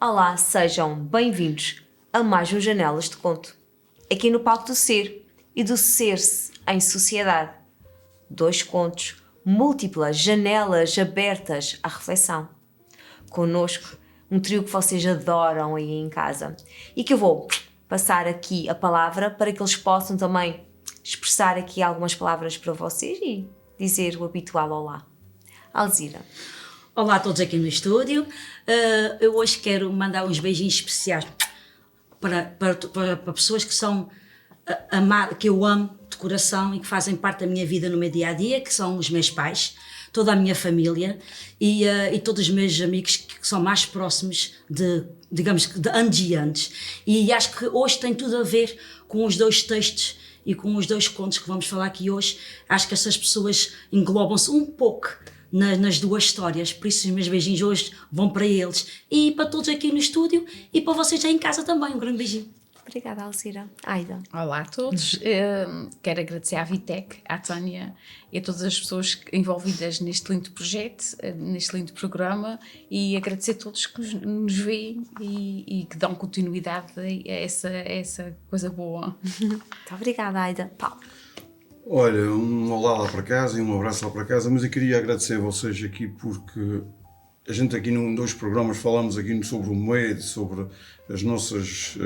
Olá, sejam bem-vindos a mais um Janelas de Conto. Aqui no palco do ser e do ser-se em sociedade. 2 contos, múltiplas janelas abertas à reflexão. Connosco, um trio que vocês adoram aí em casa e que eu vou passar aqui a palavra para que eles possam também expressar aqui algumas palavras para vocês e dizer o habitual olá. Alzira. Olá a todos aqui no estúdio. Eu hoje quero mandar uns beijinhos especiais para pessoas que são que eu amo de coração e que fazem parte da minha vida no meu dia-a-dia, que são os meus pais, toda a minha família e todos os meus amigos que são mais próximos de anos e anos. E acho que hoje tem tudo a ver com os 2 textos e com os 2 contos que vamos falar aqui hoje. Acho que essas pessoas englobam-se um pouco nas 2 histórias, por isso os meus beijinhos hoje vão para eles e para todos aqui no estúdio e para vocês aí em casa também, um grande beijinho. Obrigada, Alzira. Aida. Olá a todos, quero agradecer à Vitec, à Tânia e a todas as pessoas envolvidas neste lindo projeto, neste lindo programa e agradecer a todos que nos veem e que dão continuidade a essa coisa boa. Muito obrigada, Aida. Paulo. Olha, um olá lá para casa e um abraço lá para casa, mas eu queria agradecer a vocês aqui porque a gente aqui num 2 programas falamos aqui sobre o medo, sobre as nossas...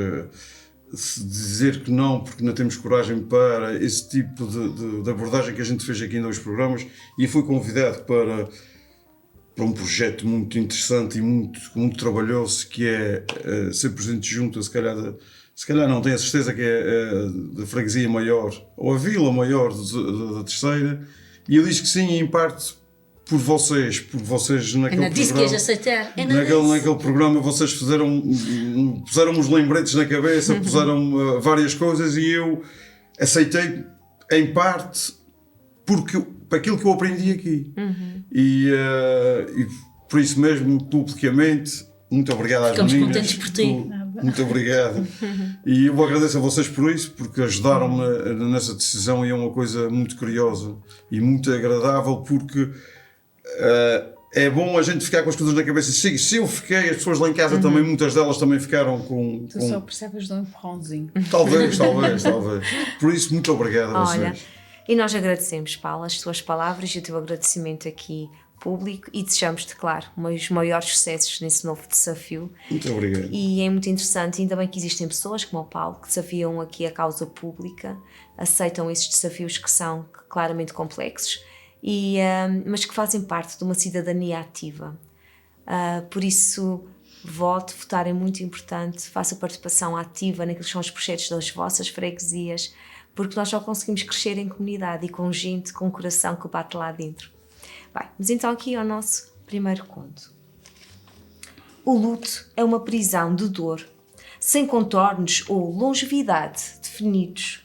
dizer que não porque não temos coragem para esse tipo de abordagem que a gente fez aqui em 2 programas e fui convidado para um projeto muito interessante e muito trabalhoso que é ser presidente junto, se calhar não tenho a certeza que é da freguesia maior ou a vila maior da Terceira, e eu disse que sim, em parte por vocês naquele programa. Naquele programa vocês puseram uns lembretes na cabeça, puseram várias coisas e eu aceitei em parte para aquilo que eu aprendi aqui. E por isso mesmo, publicamente, muito obrigado às meninas. Ficamos contentes por ti. Muito obrigado. E eu agradeço a vocês por isso, porque ajudaram-me nessa decisão e é uma coisa muito curiosa e muito agradável, porque é bom a gente ficar com as coisas na cabeça. Se eu fiquei, as pessoas lá em casa também, muitas delas também ficaram com... Tu só percebes de um empurrãozinho. Talvez. Por isso, muito obrigado a vocês. Olha, e nós agradecemos, Paulo, as tuas palavras e o teu agradecimento aqui público e desejamos-te, claro, os maiores sucessos nesse novo desafio. Muito obrigado. E é muito interessante, ainda bem que existem pessoas como o Paulo que desafiam aqui a causa pública, aceitam esses desafios que são claramente complexos, mas que fazem parte de uma cidadania ativa. Por isso, votar é muito importante, faça participação ativa naqueles que são os projetos das vossas freguesias, porque nós só conseguimos crescer em comunidade e com gente, com o coração que bate lá dentro. Bem, mas então aqui ao nosso primeiro conto. O luto é uma prisão de dor, sem contornos ou longevidade definidos.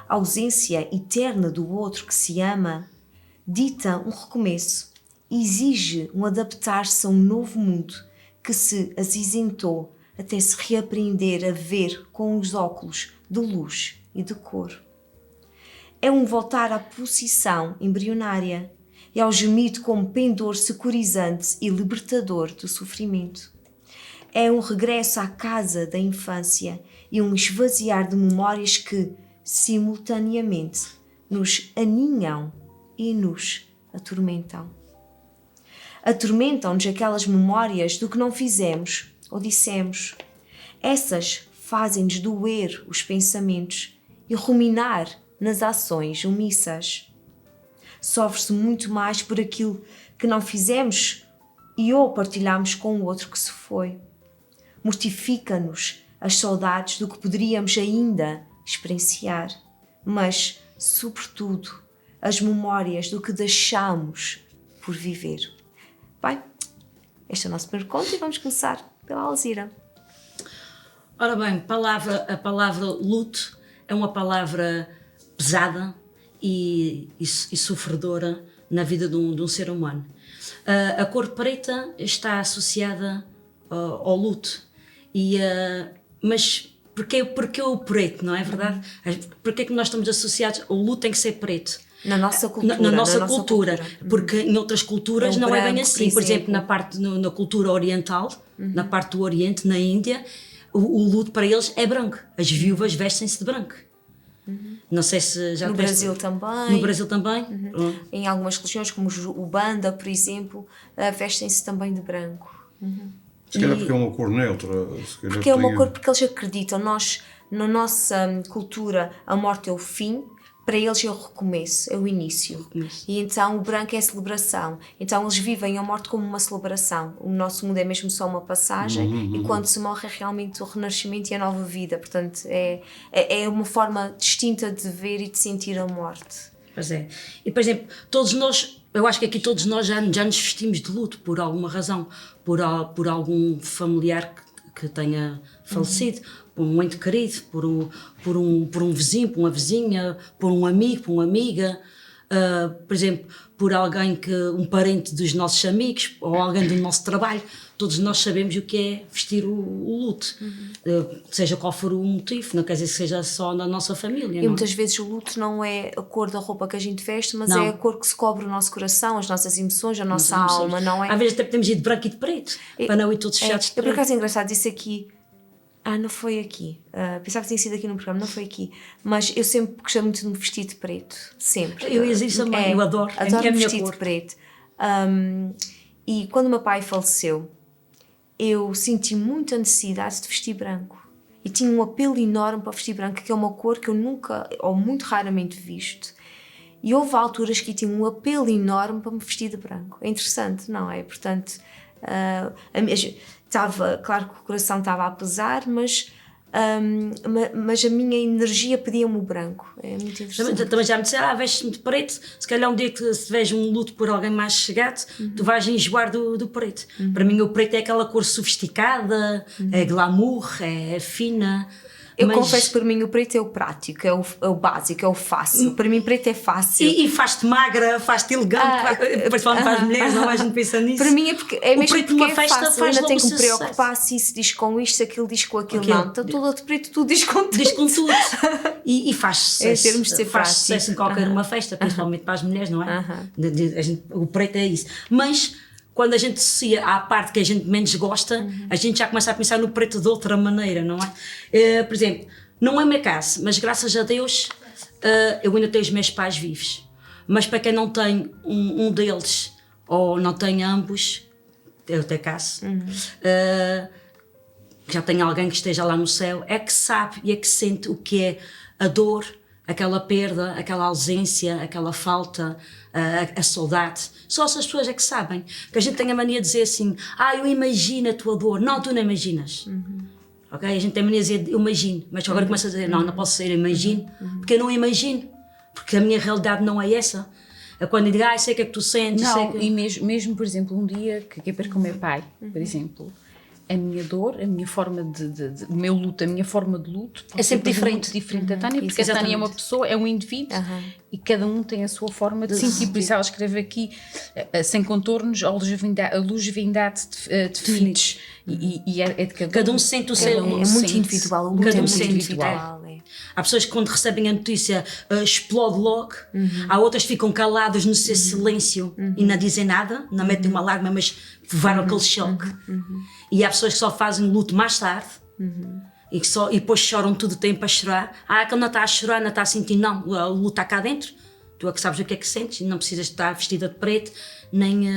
A ausência eterna do outro que se ama dita um recomeço, exige um adaptar-se a um novo mundo que se acinzentou até se reaprender a ver com os óculos de luz e de cor. É um voltar à posição embrionária e ao gemido como pendor securizante e libertador do sofrimento. É um regresso à casa da infância e um esvaziar de memórias que, simultaneamente, nos aninham e nos atormentam. Atormentam-nos aquelas memórias do que não fizemos ou dissemos. Essas fazem-nos doer os pensamentos e ruminar nas ações omissas. Sofre-se muito mais por aquilo que não fizemos e ou partilhamos com o outro que se foi. Mortifica-nos as saudades do que poderíamos ainda experienciar, mas, sobretudo, as memórias do que deixamos por viver. Bem, este é o nosso primeiro conto e vamos começar pela Alzira. Ora bem, a palavra luto é uma palavra pesada e sofredora na vida de um ser humano. A cor preta está associada ao luto, mas porque o preto, não é verdade? Porque é que nós estamos associados? O luto tem que ser preto. Na nossa cultura. Na nossa cultura. Porque em outras culturas não é bem assim. Por exemplo, na cultura oriental, na parte do Oriente, na Índia, o luto para eles é branco. As viúvas vestem-se de branco. Não sei se já No tiveste- Brasil também. No Brasil também? Em algumas religiões, como o Banda, por exemplo, vestem-se também de branco. Se calhar porque é uma cor neutra. Se calhar Porque é uma tem- cor, porque eles acreditam, na nossa cultura, a morte é o fim, para eles é o recomeço, é o início. E então o branco é a celebração. Então eles vivem a morte como uma celebração. O nosso mundo é mesmo só uma passagem e quando se morre é realmente o renascimento e a nova vida. Portanto, é uma forma distinta de ver e de sentir a morte. Pois é. E, por exemplo, todos nós, eu acho que aqui todos nós já nos vestimos de luto por alguma razão, por algum familiar que tenha falecido, por um ente querido, por um vizinho, por uma vizinha, por um amigo, por uma amiga, por exemplo, por alguém um parente dos nossos amigos ou alguém do nosso trabalho. Todos nós sabemos o que é vestir o luto, seja qual for o motivo, não quer dizer que seja só na nossa família. E muitas vezes o luto não é a cor da roupa que a gente veste, mas Não. é a cor que se cobre o nosso coração, as nossas emoções, a nossa Não alma, não é? Às vezes até podemos ir de branco e de preto, para não ir todos fechados de Por preto. acaso é engraçado, disse aqui. Não foi aqui. Pensava que tinha sido aqui no programa, não foi aqui. Mas eu sempre gostei muito de me vestir de preto. Sempre. Eu ia dizer isso também, eu adoro. É a Adoro me minha vestir cor. de preto. E quando o meu pai faleceu, eu senti muita necessidade de vestir branco. E tinha um apelo enorme para vestir branco, que é uma cor que eu nunca, ou muito raramente, visto. E houve alturas que tinha um apelo enorme para me vestir de branco. É interessante, não é? Portanto, claro que o coração estava a pesar, mas a minha energia pedia-me o branco. É muito interessante. Também já me disseram, veste-me de preto, se calhar um dia que se tiveres um luto por alguém mais chegado, tu vais enjoar do preto. Para mim o preto é aquela cor sofisticada, é glamour, é fina. Eu confesso que para mim o preto é o prático, é o básico, é o fácil. Para mim preto é fácil. E faz-te magra, faz-te elegante, principalmente para as mulheres, não a gente pensa nisso. Para mim é porque é mesmo preto porque numa é festa fácil. Eu faz ainda tenho que me logo sucesso. preocupar se isso diz com isto, se aquilo diz com aquilo. Aquilo. Não, está tudo de preto, tudo diz com tudo. Diz com tudo. E faz sucesso. Em termos de ser faz prático. sucesso em qualquer uma festa, principalmente para as mulheres, não é? O preto é isso. Mas quando a gente associa à parte que a gente menos gosta, a gente já começa a pensar no preto de outra maneira, não é? Por exemplo, não é meu caso, mas graças a Deus eu ainda tenho os meus pais vivos. Mas para quem não tem um deles, ou não tem ambos, eu até caso, já tem alguém que esteja lá no céu, é que sabe e é que sente o que é a dor, aquela perda, aquela ausência, aquela falta, a saudade. Só essas pessoas é que sabem. Porque a gente tem a mania de dizer assim, eu imagino a tua dor. Não, tu não imaginas. Okay? A gente tem a mania de dizer, eu imagino. Mas agora começa a dizer, não posso ser, eu imagino. Porque eu não imagino. Porque a minha realidade não é essa. É quando eu digo, sei o que é que tu sentes. sei Não, que... e mesmo, por exemplo, um dia que eu perco o meu pai, por exemplo, a minha dor, a minha forma o meu luto, a minha forma de luto É sempre diferente. muito diferente da Tânia, porque a Tânia é uma pessoa, é um indivíduo e cada um tem a sua forma de sentir. Por isso ela escreve aqui sem contornos, a luz vindade definidos. E é de Cada um sente o seu. É muito individual, o luto Cada é um muito sente. individual. Há pessoas que quando recebem a notícia explode logo, há outras que ficam caladas no seu silêncio e não dizem nada, não metem uma lágrima, mas levaram aquele choque. E há pessoas que só fazem luto mais tarde e depois choram todo o tempo a chorar. Aquele não está a chorar, não está a sentir, não, o luto está cá dentro. Tu é que sabes o que é que sentes, não precisas estar vestida de preto, nem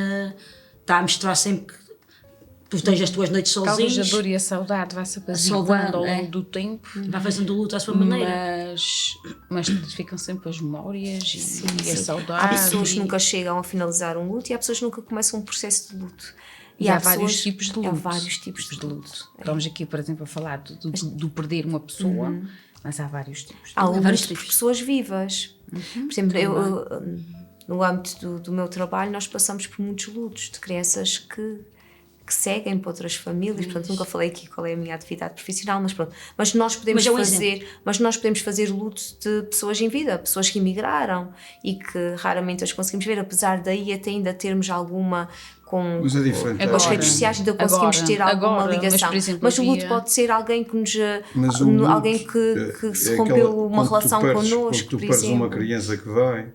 está a mostrar sempre que tu tens as tuas noites talvez sozinhos. a dor e a saudade vai se apaziguando ao longo do tempo. Vai fazendo o luto à sua maneira. Mas ficam sempre as memórias e a saudade. Há pessoas que nunca chegam a finalizar um luto e há pessoas que nunca começam um processo de luto. E há vários tipos de luto. Há vários tipos de luto. Estamos aqui, por exemplo, a falar do perder uma pessoa, mas há vários tipos. Há vários luto por tipos. pessoas vivas. Por exemplo, no âmbito do meu trabalho, nós passamos por muitos lutos de crianças que seguem para outras famílias. Portanto, nunca falei aqui qual é a minha atividade profissional, mas pronto. Mas nós podemos fazer luto de pessoas em vida, pessoas que emigraram e que raramente as conseguimos ver, apesar daí até ainda termos alguma com Mas é diferente. as redes sociais, ainda conseguimos ter alguma ligação. Mas, por exemplo, mas o luto pode ser alguém que nos Mas o luto alguém que se rompeu uma relação connosco, quando tu perdes uma criança que vai,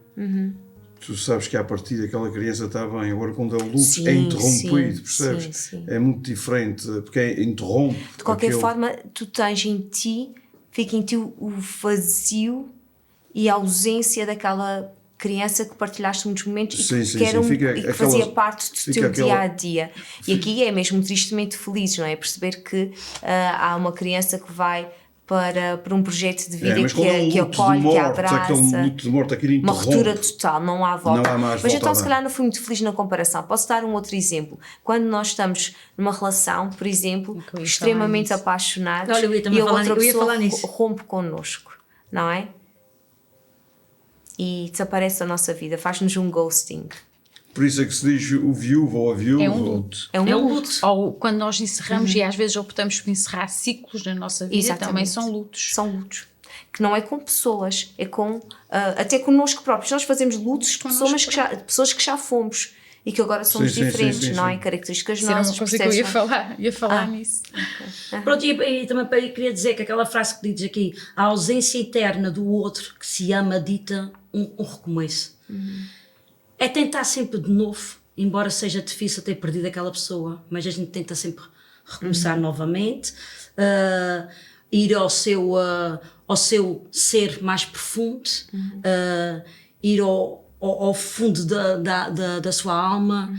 tu sabes que à partida aquela criança está bem. Agora, quando é o luto, Sim, é interrompido, sim, percebes? sim. É muito diferente, porque interrompe. De qualquer aquele- forma, tu tens em ti, fica em ti o vazio e a ausência daquela criança que partilhaste muitos momentos Sim, e sim, que, era sim. Fica e que aquela- fazia parte do fica teu aquela- dia a dia. E aqui é mesmo tristemente feliz, não é? Perceber que há uma criança que vai para um projeto de vida mas quando é um que luto de acolhe, que morte, abraça. aquele luto de morte, aquilo Uma interrompe. ruptura total, não há volta. Não há mais Mas volta então, a se dar. calhar, não fui muito feliz na comparação. Posso dar um outro exemplo. Quando nós estamos numa relação, por exemplo, Eu ia extremamente falar nisso. apaixonados Olha, eu ia também e a falar outra ni- eu ia pessoa falar nisso. rompe connosco, não é? E desaparece da nossa vida, faz-nos um ghosting. Por isso é que se diz o viúvo ou a viúva. É um luto. É um É um luto. luto. Ou quando nós encerramos e às vezes optamos por encerrar ciclos na nossa vida, Exatamente. também são lutos. São lutos. Que não é com pessoas, é com até connosco próprios. Nós fazemos lutos de pessoas que já fomos e que agora somos Sim, sim, diferentes, sim, sim, não é? sim. Características Isso era nossas. uma coisa que eu percebes? ia falar nisso. Pronto, e também queria dizer que aquela frase que dizes aqui, a ausência eterna do outro que se ama dita um recomeço. É tentar sempre de novo, embora seja difícil ter perdido aquela pessoa, mas a gente tenta sempre recomeçar novamente, ir ao seu ser mais profundo, ir ao fundo da sua alma,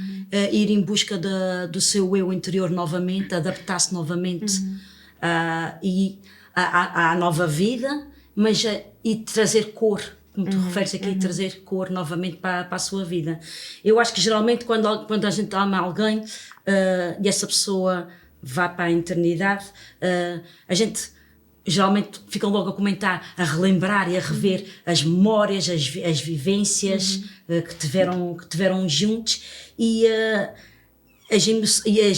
ir em busca do seu eu interior novamente, adaptar-se novamente à nova vida, mas e trazer cor, como tu referes aqui, trazer cor novamente para a sua vida. Eu acho que geralmente quando a gente ama alguém e essa pessoa vai para a eternidade, a gente geralmente ficam logo a comentar, a relembrar e a rever as memórias, as vivências que tiveram juntos e as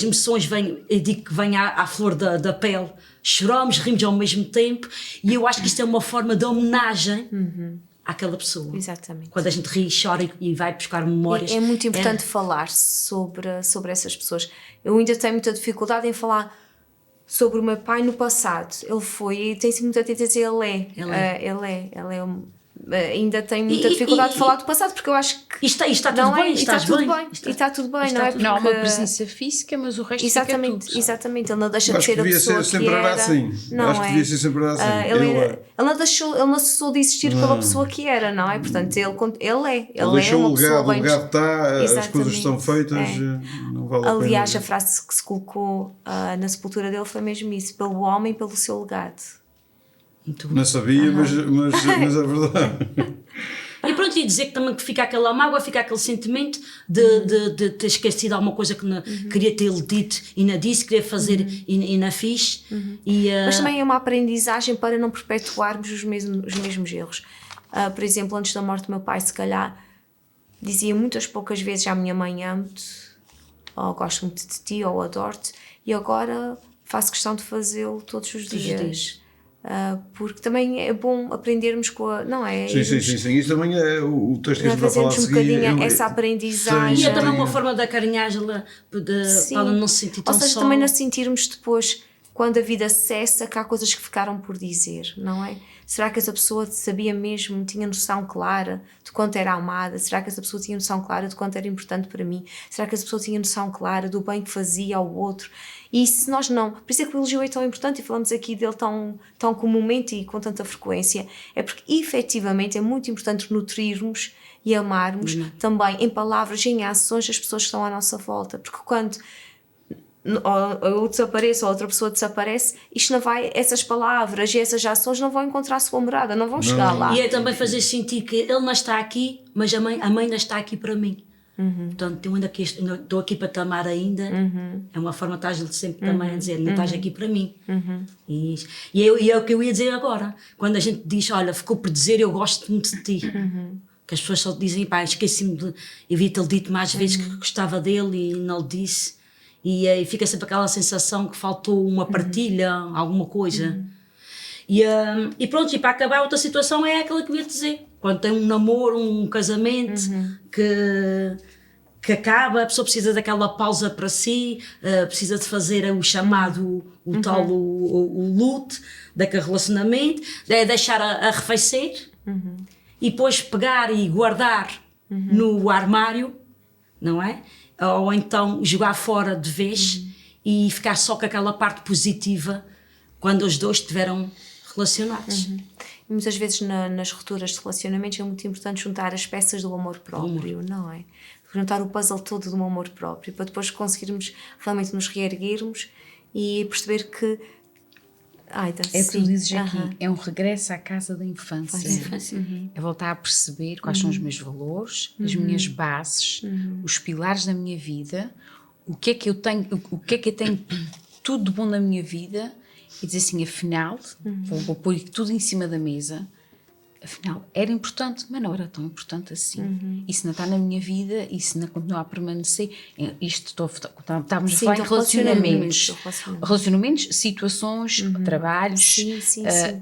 emoções vêm, eu digo que vêm à flor da pele, choramos, rimos ao mesmo tempo e eu acho que isto é uma forma de homenagem àquela pessoa. Exatamente. Quando a gente ri, chora e vai buscar memórias. É muito importante falar sobre essas pessoas. Eu ainda tenho muita dificuldade em falar sobre o meu pai no passado. Ele foi, e tem sido muito atento a dizer ainda tenho muita dificuldade de falar do passado, porque eu acho que E está não tudo bem, e está tudo bem, e está tudo bem, não é? Não há uma Porque- presença física, mas o resto Exatamente, fica tudo. exatamente. Ele não deixa de Acho ser que a devia pessoa ser sempre que era era. assim. Não Acho que é? devia ser sempre assim. Ele não deixou de existir pela pessoa que era, não é? Portanto, ele Ele deixou uma o pessoa legado, o bem. legado está, as Exatamente. coisas estão feitas, É. não vale a pena. Aliás, a frase que se colocou na sepultura dele foi mesmo isso: pelo homem, pelo seu legado. Não sabia, mas é verdade. E pronto, e dizer que também que fica aquela mágoa, fica aquele sentimento de ter esquecido alguma coisa que queria ter-lhe dito e não disse, queria fazer e não fiz. E, Mas também é uma aprendizagem para não perpetuarmos os mesmos erros. Por exemplo, antes da morte do meu pai, se calhar, dizia muitas poucas vezes à minha mãe: amo-te, ou gosto muito de ti, ou adoro-te, e agora faço questão de fazê-lo todos os dias. Porque também é bom aprendermos com a. Não é? Sim. Isto também é o texto que a Não é gente vai falar a fazermos um seguir. bocadinho essa aprendizagem. e é também Sim. uma forma de acarinhar-la, para ela não se sentir tão Ou seja, só. também não sentirmos depois, quando a vida cessa, que há coisas que ficaram por dizer, não é? Será que essa pessoa sabia mesmo, tinha noção clara de quanto era amada? Será que essa pessoa tinha noção clara de quanto era importante para mim? Será que essa pessoa tinha noção clara do bem que fazia ao outro? E se nós não... Por isso é que o elogio é tão importante e falamos aqui dele tão comumente e com tanta frequência. É porque, efetivamente, é muito importante nutrirmos e amarmos também em palavras e em ações as pessoas que estão à nossa volta. Porque quando eu desapareço ou outra pessoa desaparece, isto não vai, essas palavras e essas ações não vão encontrar a sua morada, não vão chegar lá. E é também fazer sentir que ele não está aqui, mas a mãe não está aqui para mim. Portanto, eu ainda estou aqui para te amar ainda. É uma forma de estar sempre também a dizer, não estás aqui para mim. E é o que eu ia dizer agora. Quando a gente diz, olha, ficou por dizer eu gosto muito de ti. Que as pessoas só dizem, pá, esqueci-me de... Eu devia ter dito mais vezes que gostava dele e não lhe disse. E fica sempre aquela sensação que faltou uma partilha, alguma coisa. E pronto, e para acabar, outra situação é aquela que eu ia dizer. Quando tem um namoro, um casamento que acaba, a pessoa precisa daquela pausa para si, precisa de fazer o chamado, o tal, o luto daquele relacionamento, é deixar arrefecer e depois pegar e guardar no armário, não é? Ou então jogar fora de vez e ficar só com aquela parte positiva quando os dois estiveram relacionados. E muitas vezes nas rupturas de relacionamentos é muito importante juntar as peças do amor próprio, não é? Juntar o puzzle todo do amor próprio, para depois conseguirmos realmente nos reerguermos e perceber que... É o que tu dizes aqui, é um regresso à casa da infância. É voltar a perceber quais são os meus valores, as minhas bases, os pilares da minha vida, o que é que eu tenho tudo de bom na minha vida, e dizer assim, afinal, vou pôr tudo em cima da mesa, afinal, era importante, mas não era tão importante assim. E se não está na minha vida, e se não continuar a permanecer, estamos a falar em relacionamentos, situações, trabalhos,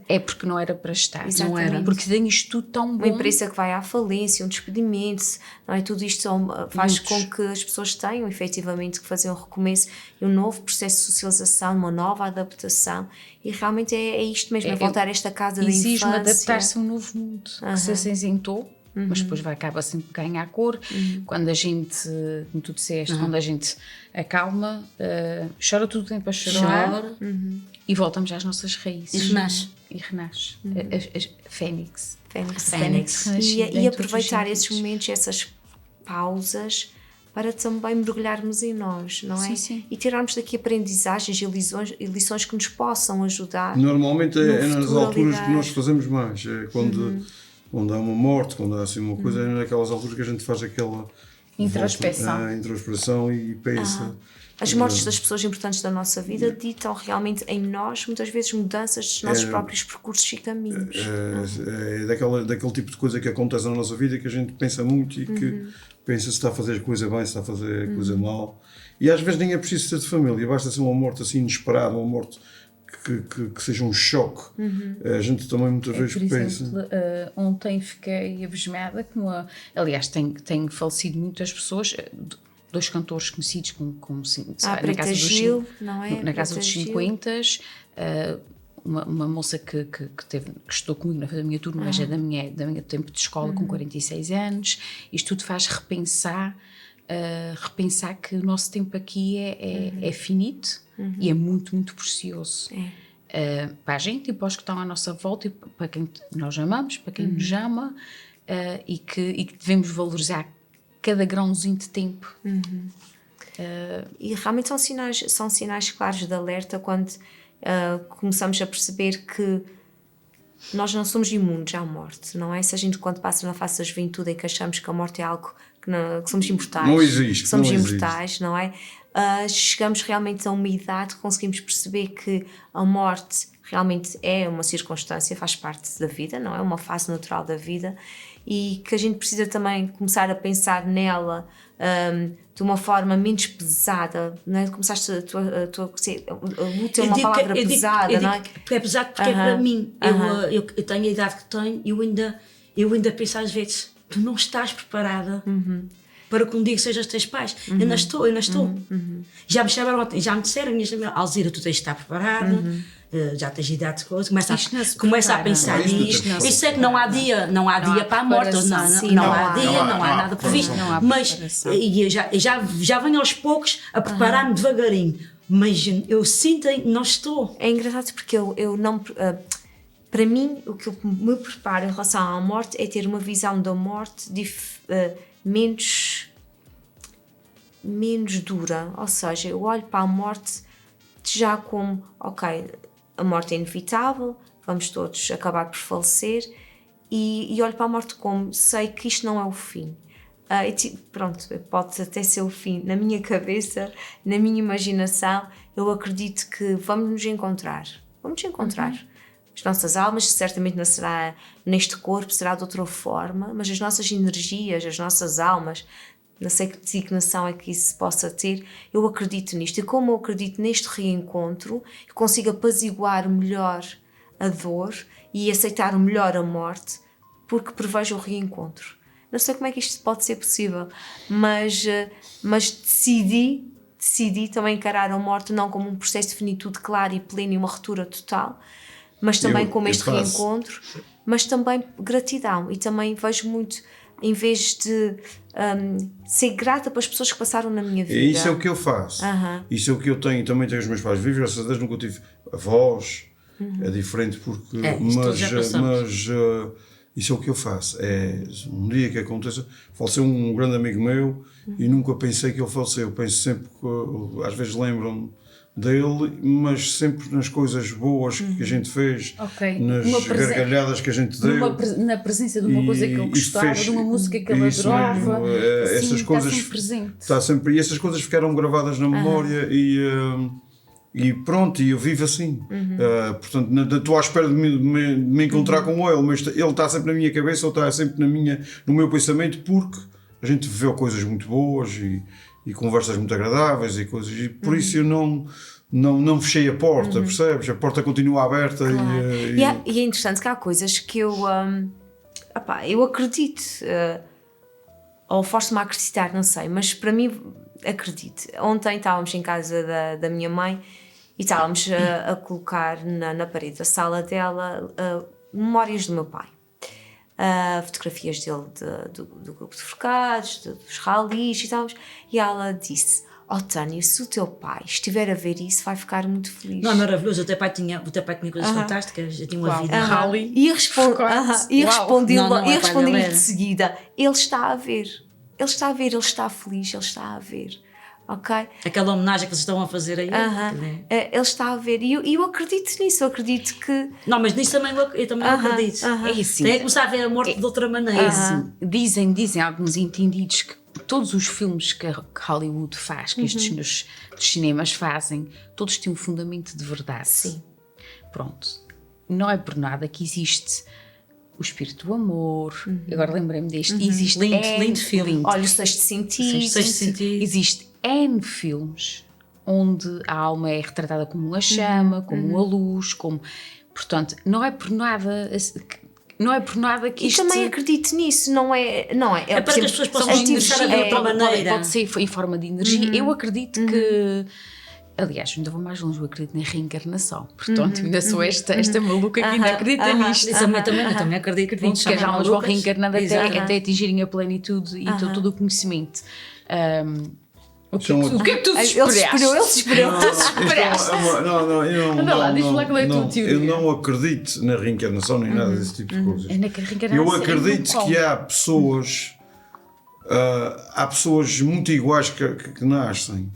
é porque não era para estar. Não era. Porque tem isto tudo tão bom. Uma empresa que vai à falência, um despedimento, não é? Tudo isto faz com que as pessoas tenham efetivamente que fazer um recomeço e um novo processo de socialização, uma nova adaptação, e realmente é isto mesmo, é voltar a esta casa da infância. Exige-me adaptar-se a um novo mundo que se acinzentou, mas depois acaba sempre por ganhar cor. Quando a gente, como tu disseste, quando a gente acalma, chora tudo o tempo a chorar, e voltamos às nossas raízes. E renasce. A Fênix. E aproveitar esses momentos, essas pausas, para também mergulharmos em nós, não é? Sim. E tirarmos daqui aprendizagens e lições que nos possam ajudar. Normalmente é nas alturas que nós fazemos mais. É quando há uma morte, quando há assim uma coisa, é naquelas alturas que a gente faz aquela introspeção e pensa. As mortes das pessoas importantes da nossa vida ditam realmente em nós, muitas vezes, mudanças dos nossos próprios percursos e caminhos. É daquele tipo de coisa que acontece na nossa vida que a gente pensa muito e que pensa se está a fazer coisa bem, se está a fazer coisa mal. E às vezes nem é preciso ser de família, basta ser uma morte assim inesperada, uma morte que seja um choque. A gente também muitas vezes pensa. Por exemplo, ontem fiquei abismada com aliás, tem falecido muitas pessoas, 2 cantores conhecidos como na casa dos Gil, não é? Na casa dos 50, uma moça que estudou comigo na minha turma, mas é da minha tempo de escola, com 46 anos. Isto tudo faz repensar que o nosso tempo aqui é finito e é muito, muito precioso. Para a gente e para os que estão à nossa volta e para quem nós amamos, para quem nos ama, e que devemos valorizar cada grãozinho de tempo. E realmente são sinais claros de alerta quando começamos a perceber que nós não somos imunes à morte, não é? Se a gente, quando passa na fase da juventude em que achamos que a morte é algo que somos imortais, não existe, que somos imortais, não é? Chegamos realmente a uma idade que conseguimos perceber que a morte realmente é uma circunstância, faz parte da vida, não é? Uma fase natural da vida, e que a gente precisa também começar a pensar nela de uma forma menos pesada, não é? Começaste a luta é uma palavra pesada, não é? É pesado porque é para mim. Eu tenho a idade que tenho e eu ainda penso às vezes, tu não estás preparada para que um dia sejas teus pais. Eu não estou. Já me chamaram ontem, já me disseram, Alzira, tu tens de estar preparada, já tens idade de coisa, começa a pensar nisto. Eu sei que não há dia para a morte, não há nada previsto, mas já venho aos poucos a preparar-me devagarinho, mas eu sinto que não estou. É engraçado porque eu não... para mim, o que eu me preparo em relação à morte é ter uma visão da morte menos dura, ou seja, eu olho para a morte já como, ok, a morte é inevitável, vamos todos acabar por falecer, e olho para a morte como, sei que isto não é o fim. Pronto, pode até ser o fim. Na minha cabeça, na minha imaginação, eu acredito que vamos nos encontrar. As nossas almas, certamente não será neste corpo, será de outra forma, mas as nossas energias, as nossas almas, não sei que designação é que isso possa ter, eu acredito nisto. E como eu acredito neste reencontro, eu consigo apaziguar melhor a dor e aceitar melhor a morte, porque prevejo o reencontro. Não sei como é que isto pode ser possível, mas decidi também encarar a morte não como um processo de finitude claro e pleno e uma ruptura total, mas também como este reencontro, mas também gratidão. E também vejo muito em vez de ser grata pelas pessoas que passaram na minha vida. Isso é o que eu faço. Isso é o que eu tenho. Também tenho os meus pais vivos, graças a Deus nunca tive avós. É diferente porque. Mas isso é o que eu faço. É um dia que aconteça. Faleceu um grande amigo meu e nunca pensei que ele faleceu. Eu penso sempre que, às vezes lembro-me dele, mas sempre nas coisas boas que a gente fez, nas gargalhadas que a gente deu. Na presença de uma coisa que ele gostava, de uma música que ele adorava. Essas coisas, está sempre presente. Está sempre, e essas coisas ficaram gravadas na memória e pronto, e eu vivo assim. Portanto, estou à espera de me encontrar com ele, mas ele está sempre na minha cabeça, ele está sempre no meu pensamento, porque a gente viveu coisas muito boas e conversas muito agradáveis e coisas, e por isso eu não fechei a porta, percebes? A porta continua aberta. Claro. E é interessante que há coisas que eu acredito, ou forço-me a acreditar, não sei, mas para mim acredito. Ontem estávamos em casa da minha mãe e estávamos a colocar na parede da sala dela memórias do meu pai. Fotografias dele do grupo de forcados, dos ralis e ela disse: Tânia, se o teu pai estiver a ver isso, vai ficar muito feliz. Não, é maravilhoso, o teu pai tinha coisas fantásticas, já tinha uma vida. Rally. E respondi-lhe de seguida: ele está a ver, ele está feliz, ele está a ver. Ok? Aquela homenagem que vocês estão a fazer aí. Ele está a ver. E eu acredito nisso, eu acredito que. Não, mas nisso também eu também acredito. É assim. Tem que começar a ver a morte de outra maneira. Dizem alguns entendidos que todos os filmes que Hollywood faz, que estes nos cinemas fazem, todos têm um fundamento de verdade. Sim. Pronto. Não é por nada que existe o espírito do amor. Agora lembrei-me deste. Existe lindo filme. Olha, o Sexto Sentido. Existe N filmes onde a alma é retratada como uma chama, como a luz, como... Portanto, não é por nada que isto... E também acredito nisso, não é É para que as pessoas possam começar a ver de outra maneira. Pode ser em forma de energia. Eu acredito que... Aliás, ainda vou mais longe, eu acredito na reencarnação. Portanto, ainda sou esta maluca que ainda acredita nisto. Eu também acredito que as almas vão reencarnando até atingirem a plenitude e todo o conhecimento. O que é que tu esperaste? Ele esperou. Não, eu não acredito na reencarnação nem nada desse tipo de coisas. Eu acredito que há pessoas muito iguais que nascem.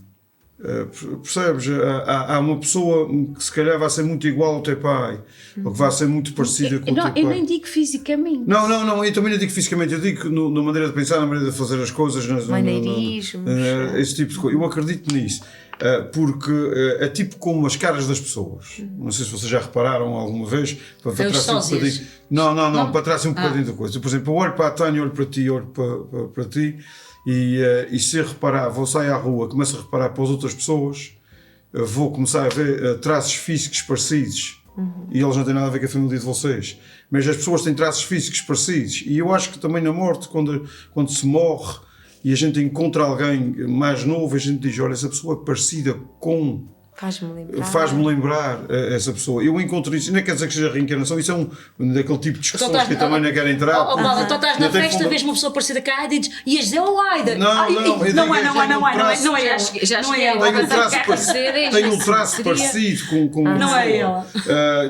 Percebes? Há uma pessoa que se calhar vai ser muito igual ao teu pai, ou que vai ser muito parecida com o teu pai. Eu nem digo fisicamente. Não, eu também não digo fisicamente, eu digo na maneira de pensar, na maneira de fazer as coisas, maneirismos, esse tipo de coisa. Eu acredito nisso, porque é tipo como as caras das pessoas. Não sei se vocês já repararam alguma vez, para trás um bocadinho. Não, para trás um bocadinho da coisa. Por exemplo, eu olho para a Tânia, olho para ti, olho para ti. E se reparar, vou sair à rua, começo a reparar para as outras pessoas, vou começar a ver traços físicos parecidos, e eles não têm nada a ver com a família de vocês, mas as pessoas têm traços físicos parecidos, e eu acho que também na morte, quando se morre e a gente encontra alguém mais novo, a gente diz: olha, essa pessoa é parecida com... Faz-me lembrar essa pessoa. Eu encontro isso, não quer dizer que seja reencarnação, isso é daquele tipo de discussões que eu também não quero entrar. Tu estás na festa, vês uma pessoa parecida cá e dizes: ias dizer Aida. Não é ela. Tem um traço parecido com não é ela.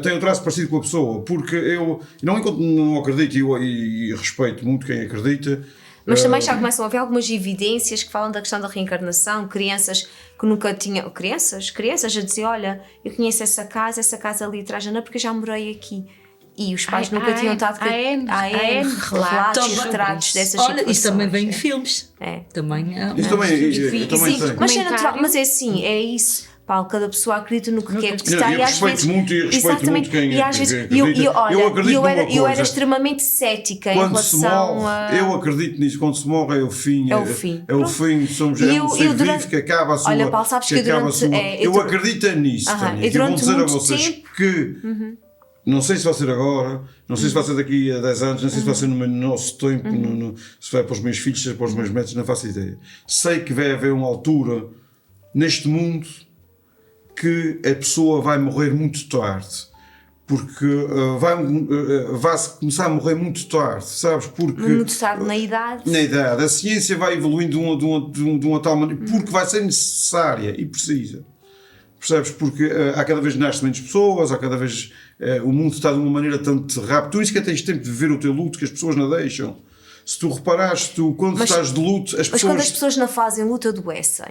Tem um traço parecido com a pessoa, porque eu não acredito e respeito muito quem acredita. Mas também já começam a haver algumas evidências que falam da questão da reencarnação, crianças que nunca tinham... Crianças a dizer: olha, eu conheço essa casa ali atrás, não, porque eu já morei aqui. E os pais nunca tinham estado... Há N relatos e retratos dessas situações. Olha, isso também vem em filmes. Também isso também tem. Mas é natural, mas é assim, é isso. Paulo, cada pessoa acredita no que quer acreditar. Eu respeito muito quem eu era extremamente cética em relação a... Eu acredito nisso, quando se morre é o fim. É o fim, somos um ser vivo que acaba a sua... Olha, Paulo, sabes que eu acredito nisso, e vou dizer a vocês que... Não sei se vai ser agora, não sei se vai ser daqui a 10 anos, não sei se vai ser no nosso tempo, se vai para os meus filhos, se vai para os meus netos, não faço ideia. Sei que vai haver uma altura neste mundo que a pessoa vai morrer muito tarde, porque vai-se começar a morrer muito tarde, sabes? Porque Muito tarde na idade. na idade, a ciência vai evoluindo de uma tal maneira, porque vai ser necessária e precisa. Percebes? Porque há cada vez nascem menos pessoas, há cada vez o mundo está de uma maneira tanto rápida. Tu nem sequer tens tempo de viver o teu luto, que as pessoas não deixam. Se tu reparares, quando estás de luto, as Mas quando as pessoas. pessoas não fazem luta, adoecem.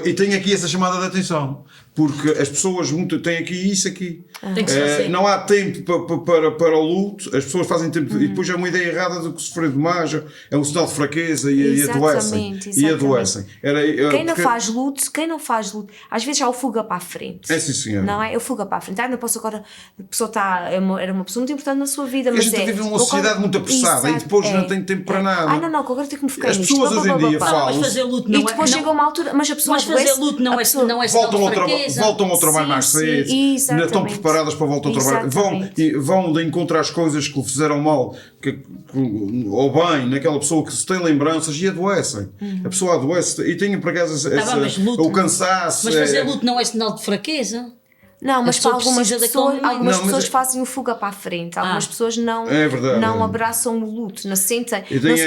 E tenho aqui essa chamada de atenção, porque as pessoas têm aqui isso aqui. Tem que se fazer. Não há tempo para o luto, as pessoas fazem tempo, e depois é uma ideia errada de que sofrer demais é um sinal de fraqueza e adoecem. E adoecem. Quem não faz luto, às vezes já o fuga para a frente. É sim, senhor. Não é? Eu fuga para a frente. Não posso agora. A pessoa era uma pessoa muito importante na sua vida, A mas gente vive numa sociedade muito apressada e depois não tem tempo para nada. Não, agora tenho que me focar As nisto. pessoas hoje em dia falam. Mas fazer luto E não depois chega uma altura, mas a pessoa Mas fazer adoece, luto não a é pessoa- sinal de fraqueza. Voltam ao trabalho mais Sim, cedo, sim, ainda estão exatamente. preparadas para voltar ao trabalho. Exatamente. Vão de encontro às coisas que lhe fizeram mal, ou bem, naquela pessoa que se tem lembranças e adoecem. A pessoa adoece e tem por acaso mas luto- o cansaço. Mas fazer luto não é sinal de fraqueza. Não, mas pessoa para algumas precisa pessoas, daquele momento. algumas Não, mas pessoas é- fazem o fuga para a frente. Algumas pessoas não, É verdade, não é. abraçam o luto, não se Eu